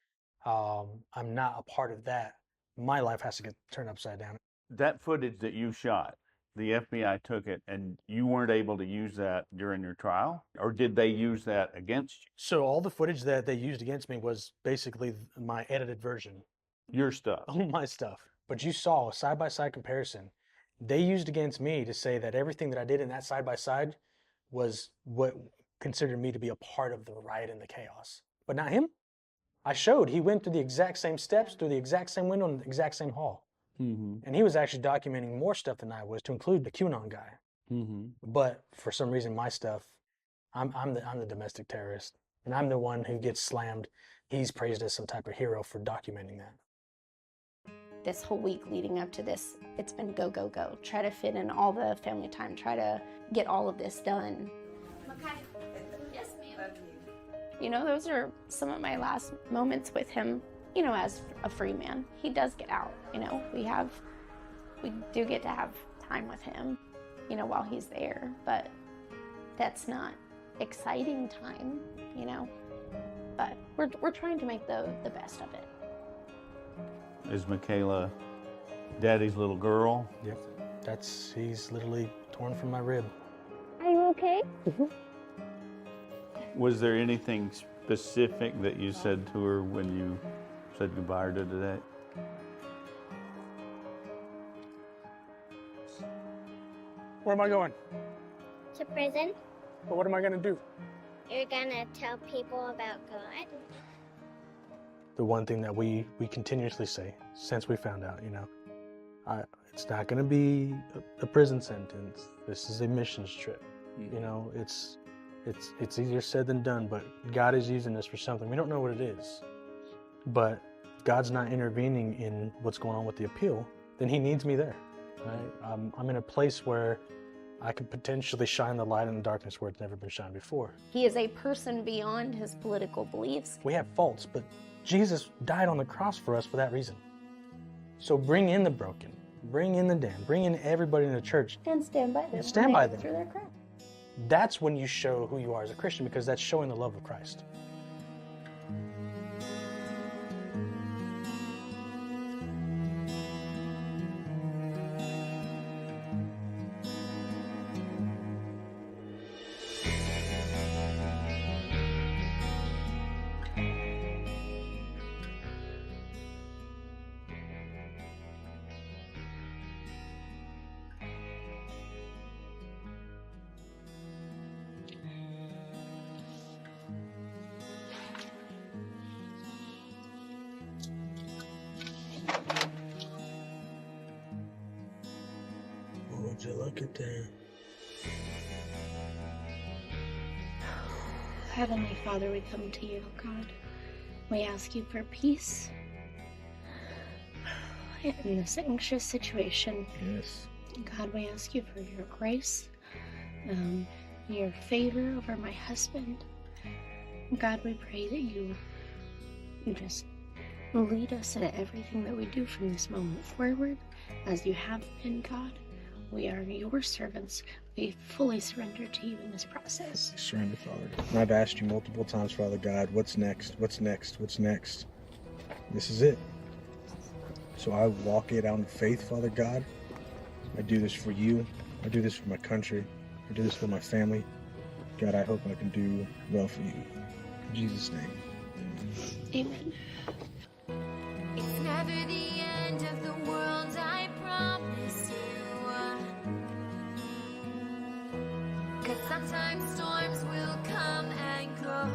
I'm not a part of that. My life has to get turned upside down. That footage that you shot, the FBI took it, and you weren't able to use that during your trial? Or did they use that against you? So all the footage that they used against me was basically my edited version. Your stuff? All my stuff. But you saw a side-by-side comparison. They used against me to say that everything that I did in that side-by-side was what considered me to be a part of the riot and the chaos. But not him. I showed he went through the exact same steps, through the exact same window, in the exact same hall. Mm-hmm. And he was actually documenting more stuff than I was, to include the QAnon guy. Mm-hmm. But for some reason, my stuff, I'm the domestic terrorist, and I'm the one who gets slammed. He's praised as some type of hero for documenting that. This whole week leading up to this, it's been go, go, go. Try to fit in all the family time, try to get all of this done. Okay. Yes, ma'am. You know, those are some of my last moments with him, you know, as a free man. He does get out, you know, we do get to have time with him, you know, while he's there, but that's not exciting time, you know, but we're trying to make the best of it. Is Michaela Daddy's little girl? Yep. He's literally torn from my rib. Are you okay? Was there anything specific that you said to her when you said goodbye to today? Where am I going? To prison. But what am I going to do? You're gonna tell people about God. The one thing that we continuously say since we found out, you know, it's not going to be a prison sentence. This is a missions trip. You know, it's easier said than done, but God is using this for something. We don't know what it is, but God's not intervening in what's going on with the appeal. Then He needs me there. Right? I'm in a place where I could potentially shine the light in the darkness where it's never been shined before. He is a person beyond his political beliefs. We have faults, but Jesus died on the cross for us for that reason. So bring in the broken, bring in the damned, bring in everybody in the church. And stand by them. Stand by them. Through their crap. That's when you show who you are as a Christian, because that's showing the love of Christ. Would you look at that? Heavenly Father, we come to you, God. We ask you for peace in this anxious situation. Yes. God, we ask you for your grace, your favor over my husband. God, we pray that you just lead us in everything that we do from this moment forward, as you have been, God. We are your servants. We fully surrender to you in this process. Surrender, Father. And I've asked you multiple times, Father God, what's next? What's next? What's next? This is it. So I walk it out in faith, Father God, I do this for you. I do this for my country. I do this for my family. God, I hope I can do well for you. In Jesus' name. Amen. It's never the end of the world, I promise you. 'Cause sometimes storms will come and go.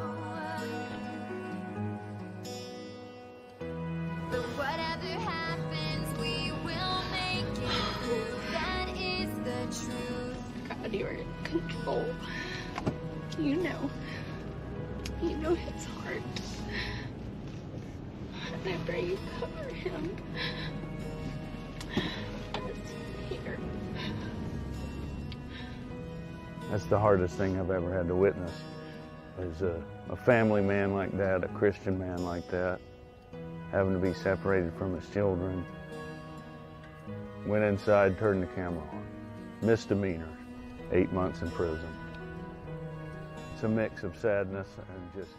But whatever happens, we will make it through. That is the truth. God, you're in control. You know his heart. And I pray you cover him. Here. That's the hardest thing I've ever had to witness, is a family man like that, a Christian man like that, having to be separated from his children. Went inside, turned the camera on. Misdemeanor, 8 months in prison. It's a mix of sadness and just